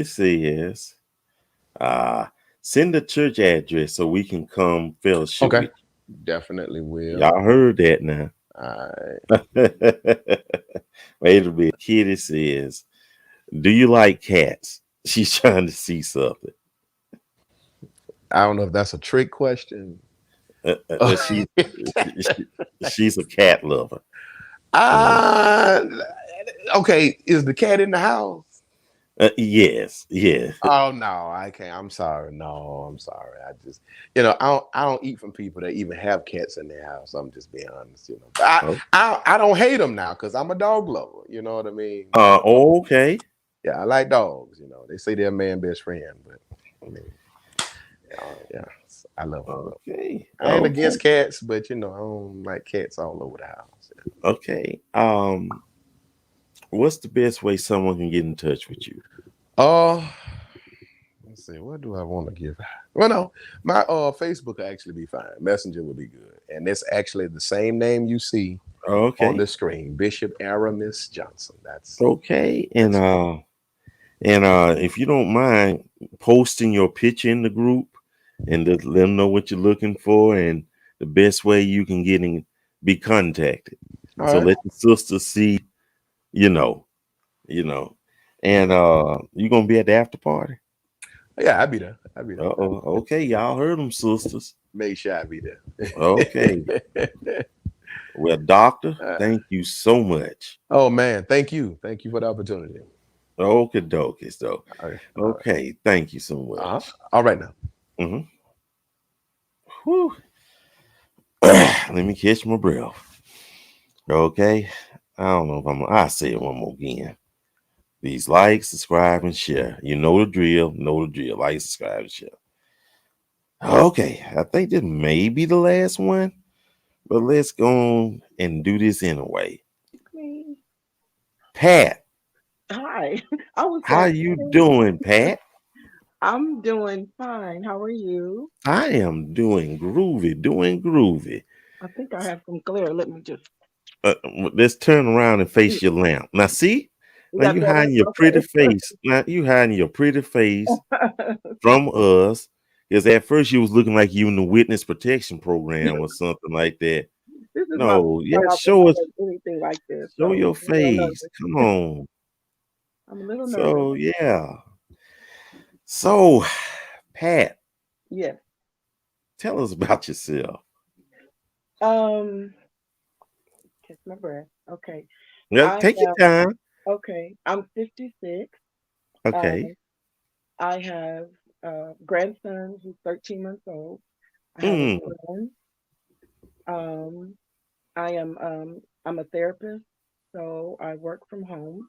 says, send the church address so we can come fellowship with you. Definitely will. Y'all heard that now. All right. Wait a minute. Kitty says, do you like cats? She's trying to see something. I don't know if that's a trick question. She's a cat lover. Okay. Is the cat in the house? Yes. Oh no, I can't. I'm sorry. No, I'm sorry. I just, I don't eat from people that even have cats in their house. I'm just being honest. But I don't hate them now because I'm a dog lover. You know what I mean? Okay. Yeah, I like dogs. They say they're man's best friend, but I mean, yeah, I love them. Okay. I ain't against cats, but I don't like cats all over the house. Yeah. Okay. What's the best way someone can get in touch with you? Let's see. What do I want to give? Well, no, my Facebook will actually be fine. Messenger will be good, and it's actually the same name you see on the screen, Bishop Aramis Johnson. That's okay. And if you don't mind posting your picture in the group and let them know what you're looking for and the best way you can be contacted. All so right. let the sisters see, and you gonna be at the after party? Yeah, I'll be there. Okay, y'all heard them, sisters. Make sure I be there. Okay. Well, doctor, thank you so much. Oh man, thank you for the opportunity. Okay, dokies though. Right. Okay, thank you so much. All right now. Whew. Let me catch my breath. Okay, I don't know if I'll say it one more again. Please like, subscribe, and share. You know the drill. Like, subscribe, and share. Okay, I think this may be the last one, but let's go on and do this anyway. Pat. Hi. How you doing, Pat? I'm doing fine. How are you? I am doing groovy. I think I have some glare. Let me just. Let's turn around and face your lamp. Now, see? Now you hiding your pretty face. Now you hiding your pretty face from us. Because at first you was looking like you in the witness protection program or something like that. No, show us anything like this. Show your face. Come on. I'm a little nervous. So yeah. So, Pat. Yes. Tell us about yourself. Catch my breath. Okay. Yeah, take your time. Okay. I'm 56. Okay. I have a grandson who's 13 months old. I have a son. I'm a therapist, so I work from home.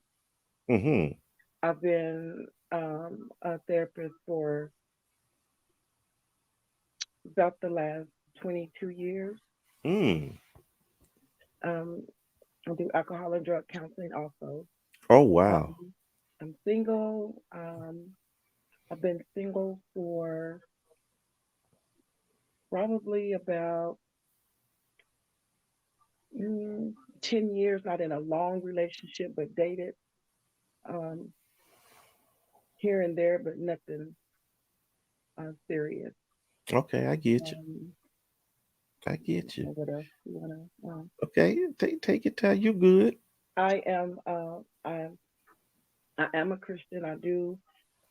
I've been a therapist for about the last 22 years. I do alcohol and drug counseling also. Oh, wow. I'm single. I've been single for probably about mm, 10 years, not in a long relationship, but dated um, here and there, but nothing serious. Okay, I get you. Um, I get you. what else you wanna? Okay, take your time. You good? I am. I am a Christian. I do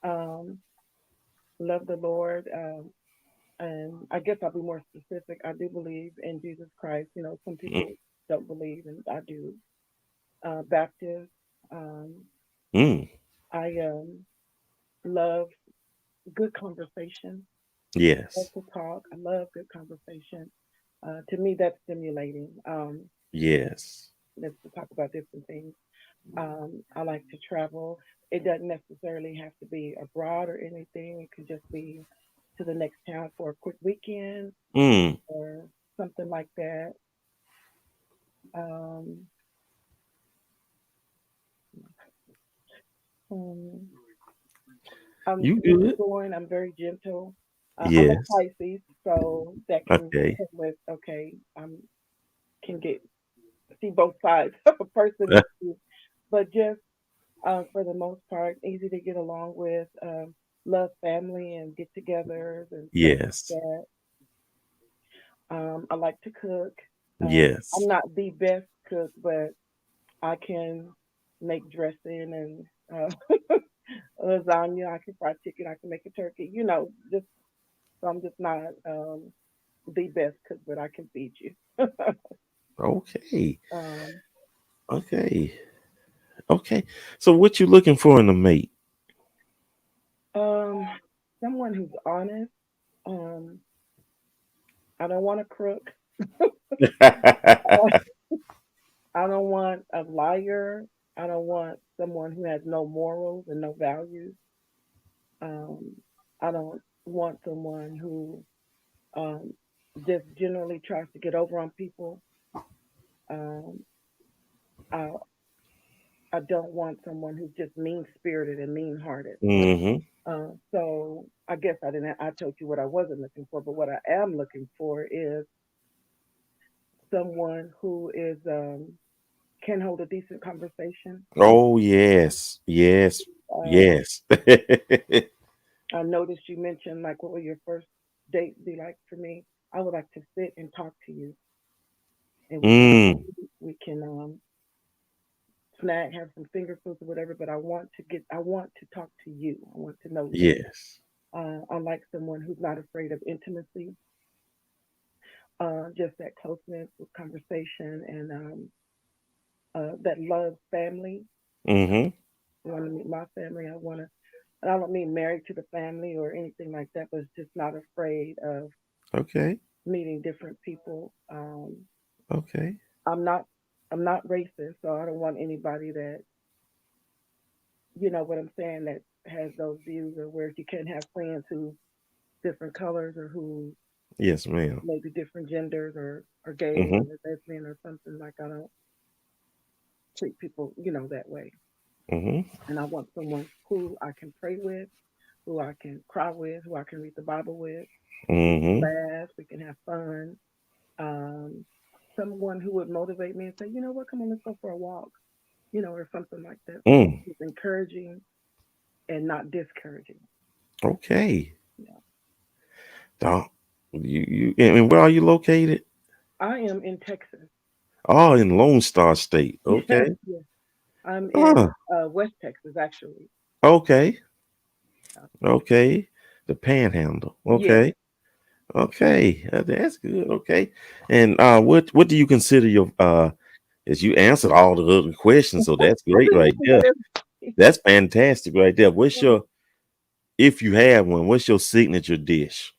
um, love the Lord, and I guess I'll be more specific. I do believe in Jesus Christ. You know, some Mm, people don't believe, and I do. Baptist. Um, mm, I love good conversation. Love yes. to talk. I love good conversation. To me, that's stimulating. Yes. Let's talk about different things. I like to travel. It doesn't necessarily have to be abroad or anything. It could just be to the next town for a quick weekend Mm, or something like that. Um, um, I'm you good? easygoing. I'm very gentle. I'm a Yes. Pisces, so that can Okay. come with okay. Can get see both sides of a personality, but just for the most part, easy to get along with. Love family and get-togethers and stuff like Yes. that. I like to cook. I'm Yes. not the best cook, but I can make dressing and lasagna. I can fry chicken. I can make a turkey. You know, just so I'm just not the best cook, but I can feed you. Okay. um, Okay. Okay. So what you looking for in a mate? um, someone who's honest. Um, I don't want a crook. I don't want a liar. I don't want someone who has no morals and no values. Um, I don't want someone who um, just generally tries to get over on people. Um, I I don't want someone who's just mean spirited and mean hearted. Mm-hmm. So I guess I didn't. I told you what I wasn't looking for, but what I am looking for is someone who is can hold a decent conversation. Oh yes. Yes. Um, Yes. I noticed you mentioned like what would your first date be like for me? I would like to sit and talk to you, and we can mm. we can snack, have some finger foods or whatever. But I want to talk to you. I want to know you. Yes. I like someone who's not afraid of intimacy, just that closeness with conversation, and that loves family. Mm-hmm. I want to meet my family. And I don't mean married to the family or anything like that, but just not afraid of Okay. meeting different people. Okay. I'm not I'm not racist, so I don't want anybody that you know what I'm saying that has those views or where you can't have friends who different colors or who Yes, ma'am. maybe different genders or gay or Mm-hmm. lesbian or something like I don't treat people, you know, that way. Mm-hmm. And I want someone who I can pray with, who I can cry with, who I can read the Bible with. We can Mm-hmm. laugh, we can have fun. Um, someone who would motivate me and say, you know what, come on, let's go for a walk, you know, or something like that. Someone Mm. who's encouraging and not discouraging. Okay. Yeah. Dog, you and where are you located? I am in Texas. Oh, in Lone Star State. Yes, Okay. yes. I'm in Ah, West Texas, actually. okay. Uh, Okay. The Panhandle. yes. Okay. Okay. That's good. Okay. And what do you consider your as you answered all the other questions, so that's I great think right that's a there. good That's fantastic right there. What's answer. your if you have one, what's your signature dish?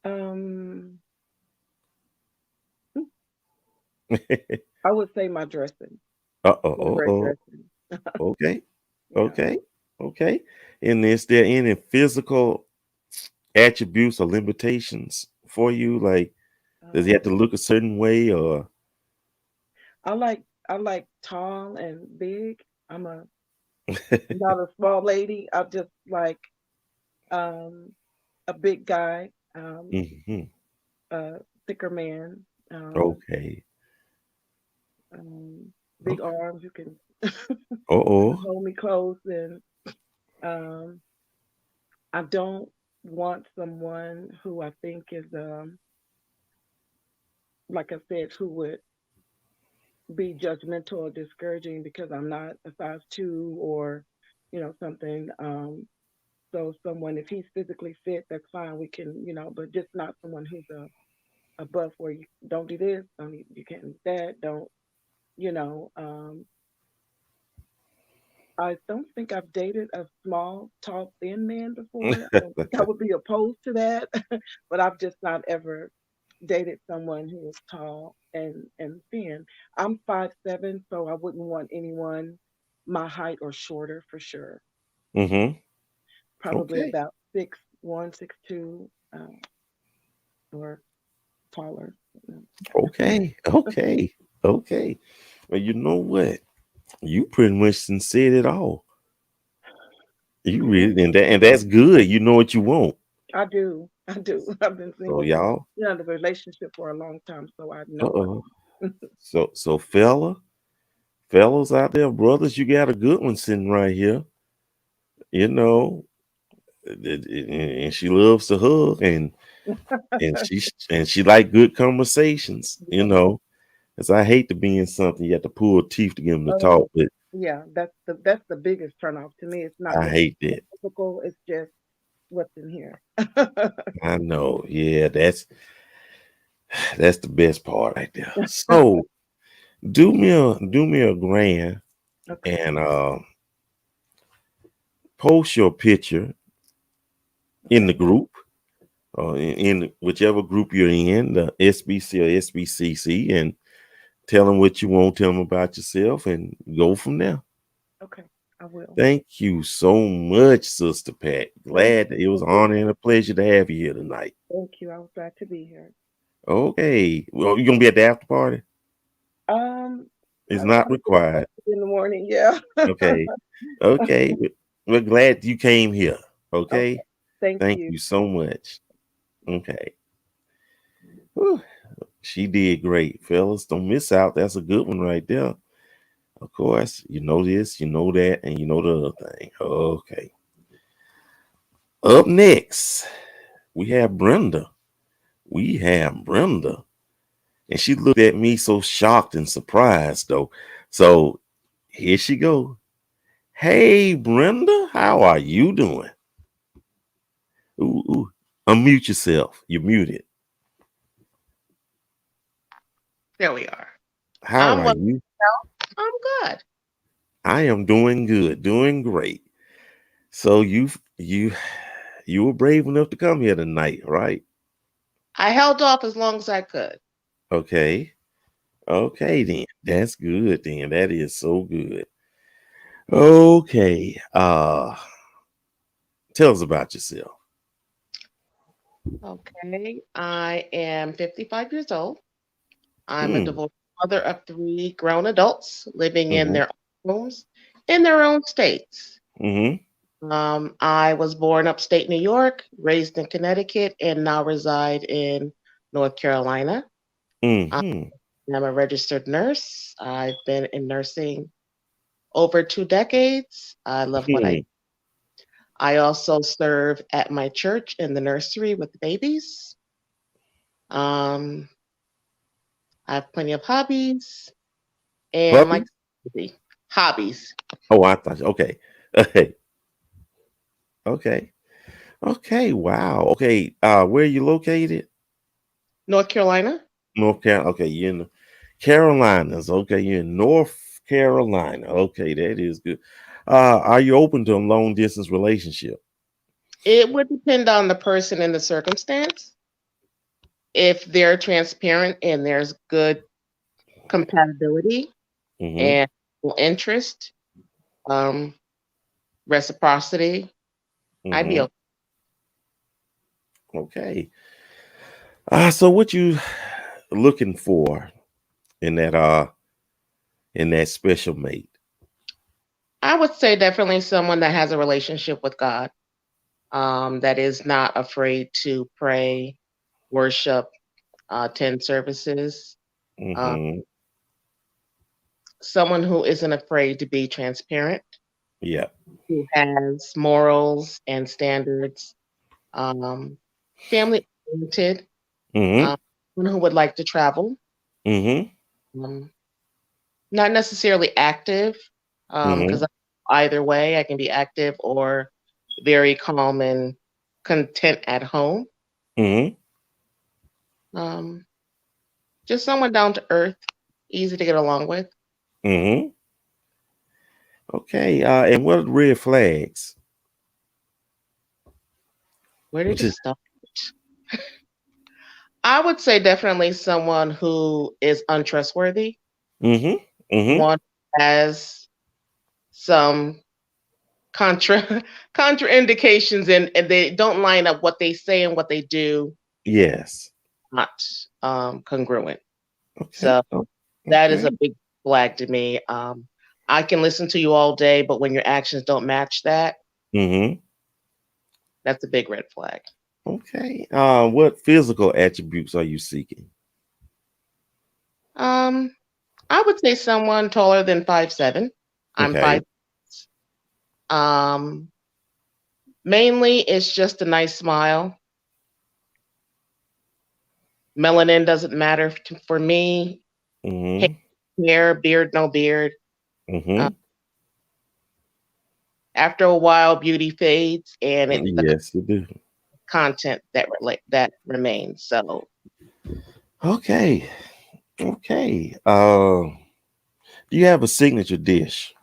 Um, I would say my dressing, Uh-oh. cornbread Uh-oh. dressing. Okay. Yeah. Okay. Okay. And is there any physical attributes or limitations for you? Like, does he have to Um, look a certain way or? I like I like tall and big. I'm not a small lady. I'm just like um a big guy, Mhm. a thicker man. Um, Okay. Big arms. You can Uh-oh. hold me close, and um, I don't want someone who I think is, like I said, who would be judgmental or discouraging because I'm not a size 2 or, something. So someone, if he's physically fit, that's fine. We can, but just not someone who's a buff where you don't do this, don't eat, you can't eat that, don't, you know. I don't think I've dated a small, tall, thin man before. I don't think I would be opposed to that, but I've just not ever dated someone who was tall and thin. I'm 5'7", so I wouldn't want anyone my height or shorter for sure. Mm-hmm. Probably Okay. about 6'1", 6'2", or taller. Okay. Okay. Okay. Well, you know what? You pretty much done said it all. You Okay. really and that's good. You know what you want. I do. I do. I've been So single for, y'all. the relationship for a long time, so I know what Uh-oh. I want. So fellas out there, brothers, you got a good one sitting right here. You know, and she loves to hug and she like good conversations. You Yeah. know, because I hate to be in something you have to pull teeth to get them to Oh, talk, but yeah. That's the biggest turnoff to me. It's not I hate that. physical. It's just what's in here. I know. Yeah, that's the best part right there. So do me a grand Okay. and post your picture in the Okay. group. In whichever group you're in, the SBC or SBCC, and tell them what you want, tell them about yourself, and go from there. Okay. I will. Thank you so much, Sister Pat. Thank Glad you it was for an being. honor and a pleasure to have you here tonight. Thank you. I was glad to be here. Okay. Well, you gonna be at the after party? Um, It's I not might get required. in the morning. Yeah. Okay. Okay. We're glad you came here. Okay. Okay. Thank Thank you. you so much. Okay. Whew. She did great, fellas. Don't miss out. That's a good one right there. Of course, you know this, you know that, and you know the other thing. Okay. Up next, we have Brenda. We have Brenda. And she looked at me so shocked and surprised, though. So here she go. Hey, Brenda, how are you doing? Ooh, ooh. Unmute yourself. You're muted. There we are. How I'm are well. you? I'm good. I am doing good, doing great. So you were brave enough to come here tonight, right? I held off as long as I could. Okay. Okay, then. That's good, then. That is so good. Okay. Tell us about yourself. Okay. I am 55 years old. I'm a Mm, divorced mother of 3 grown adults living in mm-hmm, their own homes in their own states. mm-hmm, I was born upstate New York, raised in Connecticut, and now reside in North Carolina. I mm-hmm, am a registered nurse. I've been in nursing over 2 decades. I love what hmm. I also serve at my church in the nursery with the babies. Um, I have plenty of hobbies and Puppy? like hobbies. Oh, I thought okay. Okay. Okay. Okay. Wow. Okay. Where are you located? North Carolina. North Carolina. Okay, you're in the Carolinas. Okay, you're in North Carolina. Okay, that is good. Are you open to a long distance relationship? It would depend on the person and the circumstance. If they're transparent and there's good compatibility Mm-hmm. and interest, um, reciprocity, I'd be Mm-hmm. okay. Okay. So what you looking for in that special mate? I would say definitely someone that has a relationship with God, that is not afraid to pray, worship, attend services. Uh, Mm-hmm. someone who isn't afraid to be transparent, Yeah. who has morals and standards, family oriented, Mm-hmm. someone who would like to travel, Mm-hmm. um, not necessarily active, Mm-hmm. because either way, I can be active or very calm and content at home. Mm-hmm. Um, just someone down to earth, easy to get along with. Mm-hmm. Okay. And what are the red flags? Where did Which it is start? I would say definitely someone who is untrustworthy, mm-hmm. Mm-hmm. one who has some contra contraindications and they don't line up what they say and what they do, Yes. not congruent. Okay. So Oh, that is okay. a big flag to me. I can listen to you all day, but when your actions don't match that, Mm-hmm. that's a big red flag. Okay. What physical attributes are you seeking? Um, I would say someone taller than 5'7". I'm Okay. 5. Um, Mainly it's just a nice smile. Melanin doesn't matter for me. Mm-hmm. Hair, beard, no beard. Uh, Mm-hmm. After a while, beauty fades, and it's the Yes, you do. content that remains. So, Okay. Okay. Do you have a signature dish?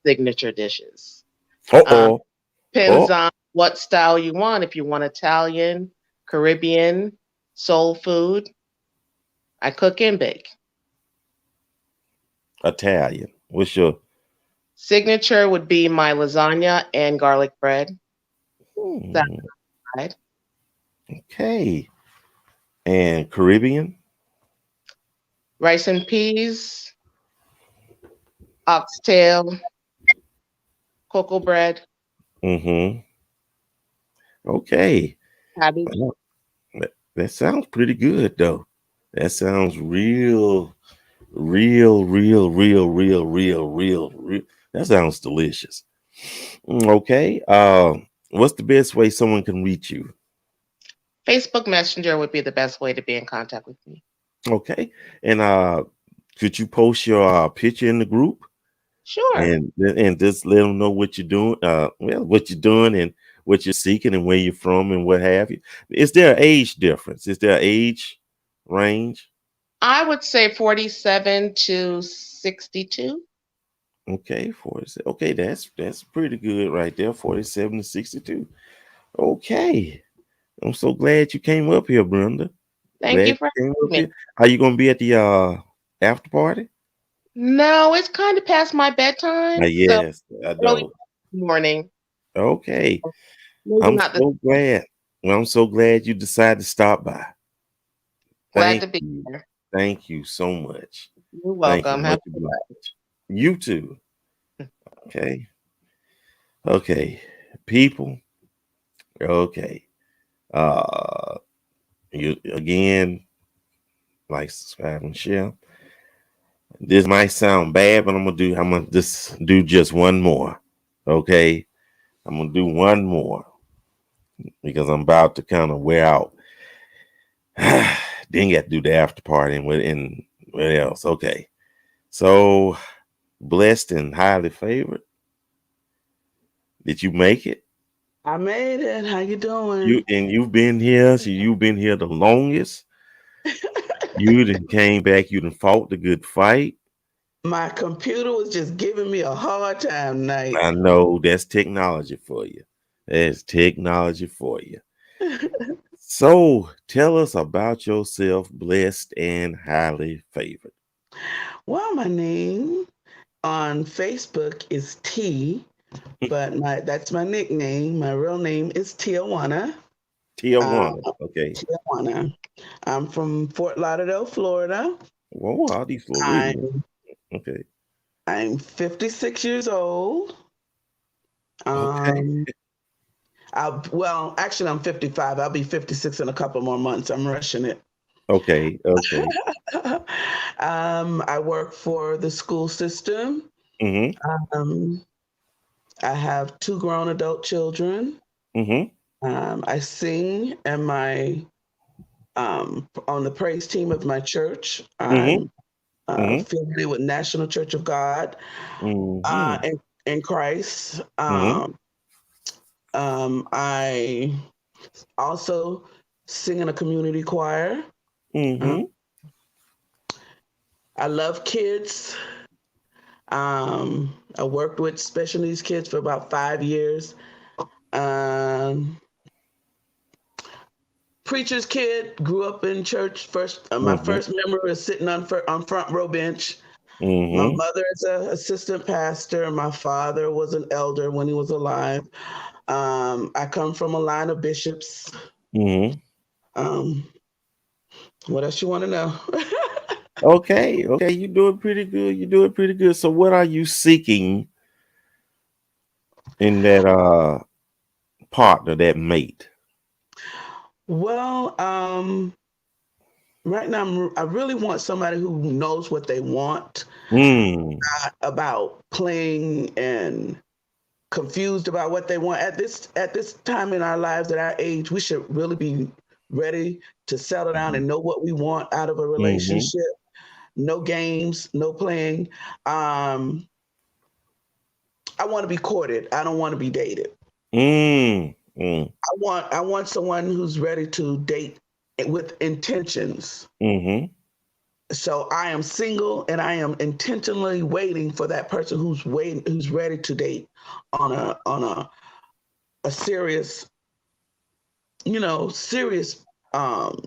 signature dishes. Um, Uh-oh. Depends Oh, on what style you want. If you want Italian, Caribbean, soul food, I cook and bake. Italian. What's your Signature would be my lasagna and garlic bread. hmm, Side. okay. And Caribbean? Rice and peas, oxtail, cocoa bread, Mm-hmm. Okay. cabbage. Well, that sounds pretty good though. That sounds real. That sounds delicious. Okay. What's the best way someone can reach you? Facebook Messenger would be the best way to be in contact with me. Okay. And could you post your picture in the group Sure. and just let them know what you're doing? Well, what you're doing and what you're seeking and where you're from and what have you. Is there an age difference? Is there an age range? I would say 47 to 62. Okay, 47. Okay, that's pretty good right there. 47 to 62. Okay. I'm so glad you came up here, Brenda. Thank you Glad for you came up having here. me. Are you gonna be at the after party? No, it's kind of past my bedtime, so Yes, I early know. morning. Okay. Maybe I'm not this. so glad. Well, I'm so glad you decided to stop by. Glad Thank to be you. here. Thank you so much. You're Thank you. welcome. Have Much obliged. You too. a Okay. Okay. People. Okay. Uh you again, like, subscribe, and share. This might sound bad, but I'm gonna just do just one more. Okay. I'm gonna do one more because I'm about to kind of wear out. Then you have to do the after party and what else? Okay. So blessed and highly favored. Did you make it? I made it. How you doing? You've been here. So you've been here the longest. You done came back. You done fought the good fight. My computer was just giving me a hard time tonight. I know that's technology for you. That's technology for you. So tell us about yourself, blessed and highly favored. Well, my name on Facebook is T, but that's my nickname. My real name is Tiajuana. Uh, Tijuana. Okay. Tiajuana. I'm from Fort Lauderdale, Florida. Whoa, all these Floridians. I'm Okay. I'm 56 years old. Okay. Um, actually, I'm 55. I'll be 56 in a couple more months. I'm rushing it. Okay. Okay. I work for the school system. Mm-hmm. Um, I have 2 grown adult children. Mm-hmm. I sing and my on the praise team of my church. Mm-hmm. I'm Mm-hmm. affiliated with National Church of God Mm-hmm. in Christ. Mm-hmm. I also sing in a community choir. Uh, Mm-hmm. I love kids. I worked with special needs kids for about 5 years. Um, Preacher's kid, grew up in church. My Mm-hmm. first memory is sitting on front row bench. My Mm-hmm. mother is an assistant pastor. My father was an elder when he was alive. I come from a line of bishops. Mm-hmm. Um, what else you want to know? Okay. Okay. You're doing pretty good. You're doing pretty good. So what are you seeking in that partner, that mate? Well, right now I really want somebody who knows what they want, Mm. not about playing and confused about what they want. At this time in our lives, at our age, we should really be ready to settle down and know what we want out of a Mm-hmm. relationship. No games, no playing. Um, I want to be courted. I don't want to be dated. Mm. Mm. I want someone who's ready to date with intentions. Mm-hmm. So I am single and I am intentionally waiting for that person who's ready to date on a serious, serious um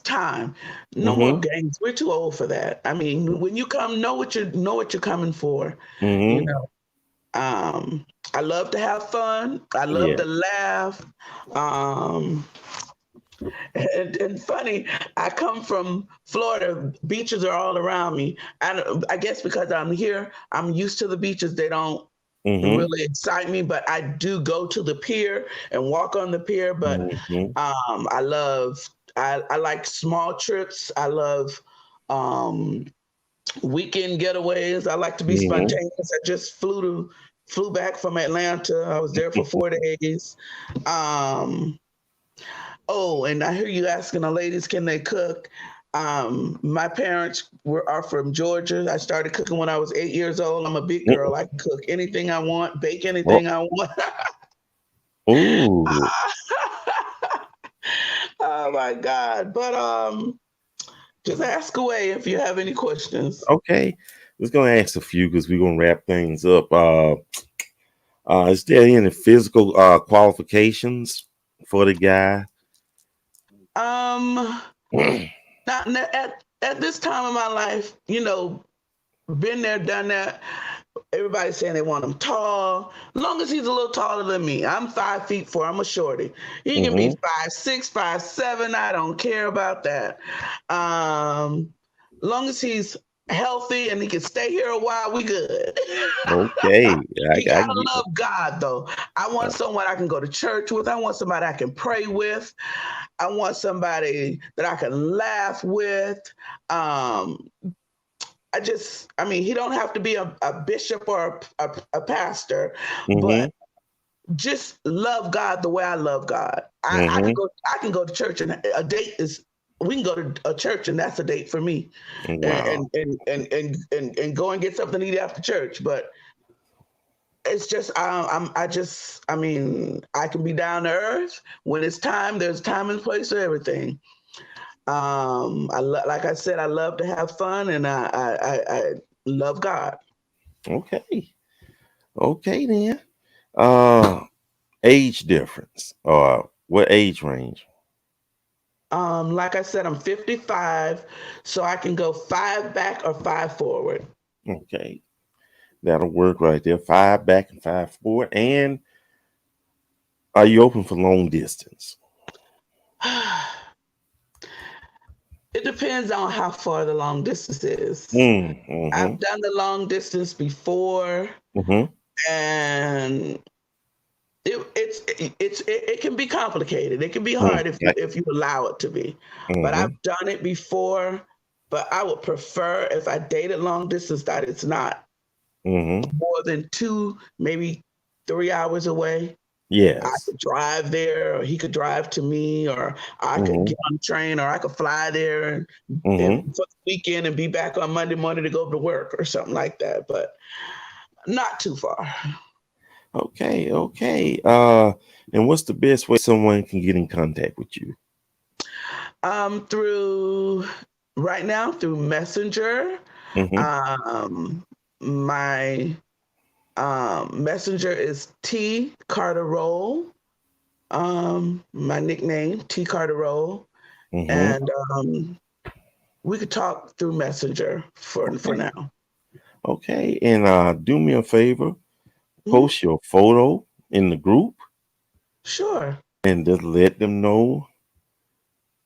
time. No more Mm-hmm. games. We're too old for that. I mean, when you come, know what you're coming for. You Mm-hmm. know. I love to have fun. I love Yeah. to laugh. Um, and funny, I come from Florida. Beaches are all around me. I guess because I'm here, I'm used to the beaches. They don't Mm-hmm. really excite me, but I do go to the pier and walk on the pier. But Mm-hmm. I like small trips. I love um, weekend getaways. I like to be Mm-hmm. spontaneous. I just flew back from Atlanta. I was there for 4 days. Um, oh, and I hear you asking the ladies, can they cook? My parents are from Georgia. I started cooking when I was 8 years old. I'm a big girl. I can cook anything I want, bake Oh. anything I want. Ooh. Oh my God. But just ask away if you have any questions. Okay. Just gonna ask a few because we're gonna wrap things up. Is there any physical qualifications for the guy? Um Not at this time of my life, been there, done that. Everybody's saying they want him tall. As long as he's a little taller than me. I'm 5'4". I'm a shorty. He can be Mm-hmm. 5'6", 5'7". I don't care about that. Long as he's healthy and he can stay here a while, we good. Okay. He I gotta get love God though. I want someone I can go to church with. I want somebody I can pray with. I want somebody that I can laugh with. Um, he don't have to be a bishop or a pastor, Mm-hmm. but just love God the way I love God. Mm-hmm. I can go to church and a date is we can go to a church and that's a date for me, Wow. and go and get something to eat after church. But it's just I can be down to earth when it's time. There's time and place for everything. Like I said, I love to have fun, and I love God. Okay. Okay then. Uh Age difference. What age range? Like I said, I'm 55, so I can go 5 back or 5 forward. Okay. That'll work right there. 5 back and 5 forward. And are you open for long distance? It depends on how far the long distance is. Mm-hmm. I've done the long distance before, Mm-hmm. and it can be complicated. It can be hard if you allow it to be. But I've done it before. But I would prefer, if I dated long distance, that it's not more than 2, maybe 3 hours away. Yes. I could drive there, or he could drive to me, or I could get on the train, or I could fly there for the weekend and be back on Monday morning to go to work or something like that. But not too far. Okay. And what's the best way someone can get in contact with you? Right now through Messenger. My Messenger is T Carter Roll. My nickname, T Carter Roll. And we could talk through Messenger for now. Okay. And do me a favor, post your photo in the group. Sure. And just let them know,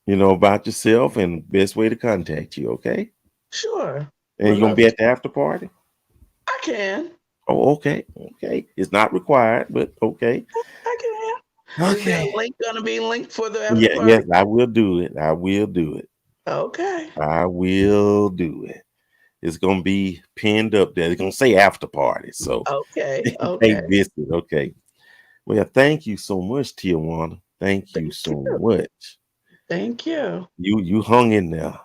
about yourself and the best way to contact you, okay? Sure. And you're going to be at the after party? I can. Oh, okay. It's not required, but okay. I can. Okay. Is there a link going to be linked for the after party? Yes, I will do it. Okay. I will do it. It's going to be pinned up there. It's going to say after party. So okay. Hey, visit. Okay. Well, thank you so much, Tiajuana. Thank you so much. Thank you. You hung in there.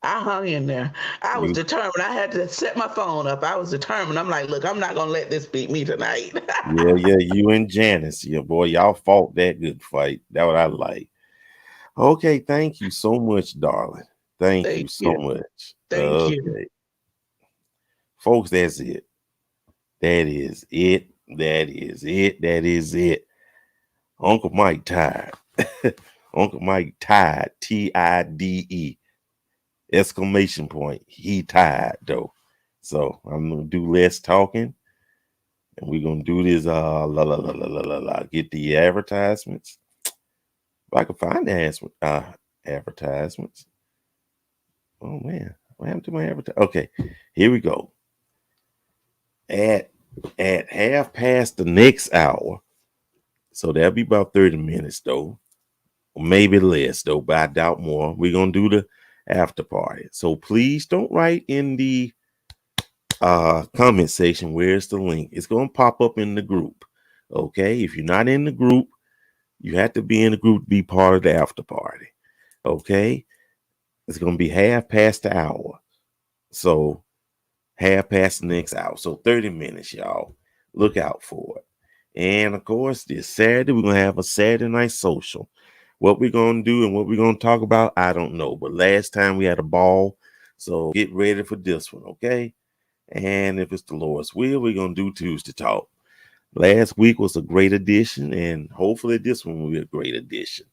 I hung in there. I was determined. I had to set my phone up. I was determined. I'm like, look, I'm not going to let this beat me tonight. Yeah. You and Janice, boy, y'all fought that good fight. That's what I like. Okay. Thank you so much, darling. Thank you so much. Thank you. Folks, that's it. That is it. Uncle Mike tired. Uncle Mike tired. TIDE. Exclamation point. He tired though. So I'm gonna do less talking. And we're gonna do this get the advertisements. If I can find the advertisements. Oh man, what happened to my advertisement? Okay, here we go. At 1:30 the next hour. So that'll be about 30 minutes though. Or maybe less though, but I doubt more. We're gonna do the after party. So please don't write in the comment section where's the link. It's gonna pop up in the group. Okay. If you're not in the group, you have to be in the group to be part of the after party. Okay. It's gonna be 1:30 the hour. So 1:30 the next hour. So 30 minutes, y'all. Look out for it. And of course, this Saturday, we're gonna have a Saturday night social. What we're going to do and what we're going to talk about, I don't know. But last time we had a ball. So get ready for this one, okay? And if it's the Lord's will, we're going to do Tuesday Talk. Last week was a great addition. And hopefully this one will be a great addition.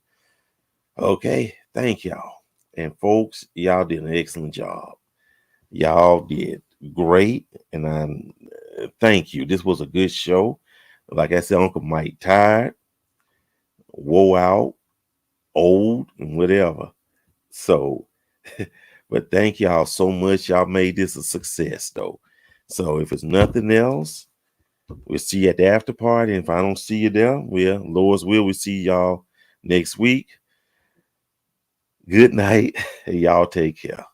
Okay? Thank y'all. And folks, y'all did an excellent job. Y'all did great. And I thank you. This was a good show. Like I said, Uncle Mike tired, wore out, old and whatever. So, but thank y'all so much. Y'all made this a success though. So if it's nothing else, we'll see you at the after party. And if I don't see you there, well, Lord's will, we see y'all next week. Good night. Y'all take care.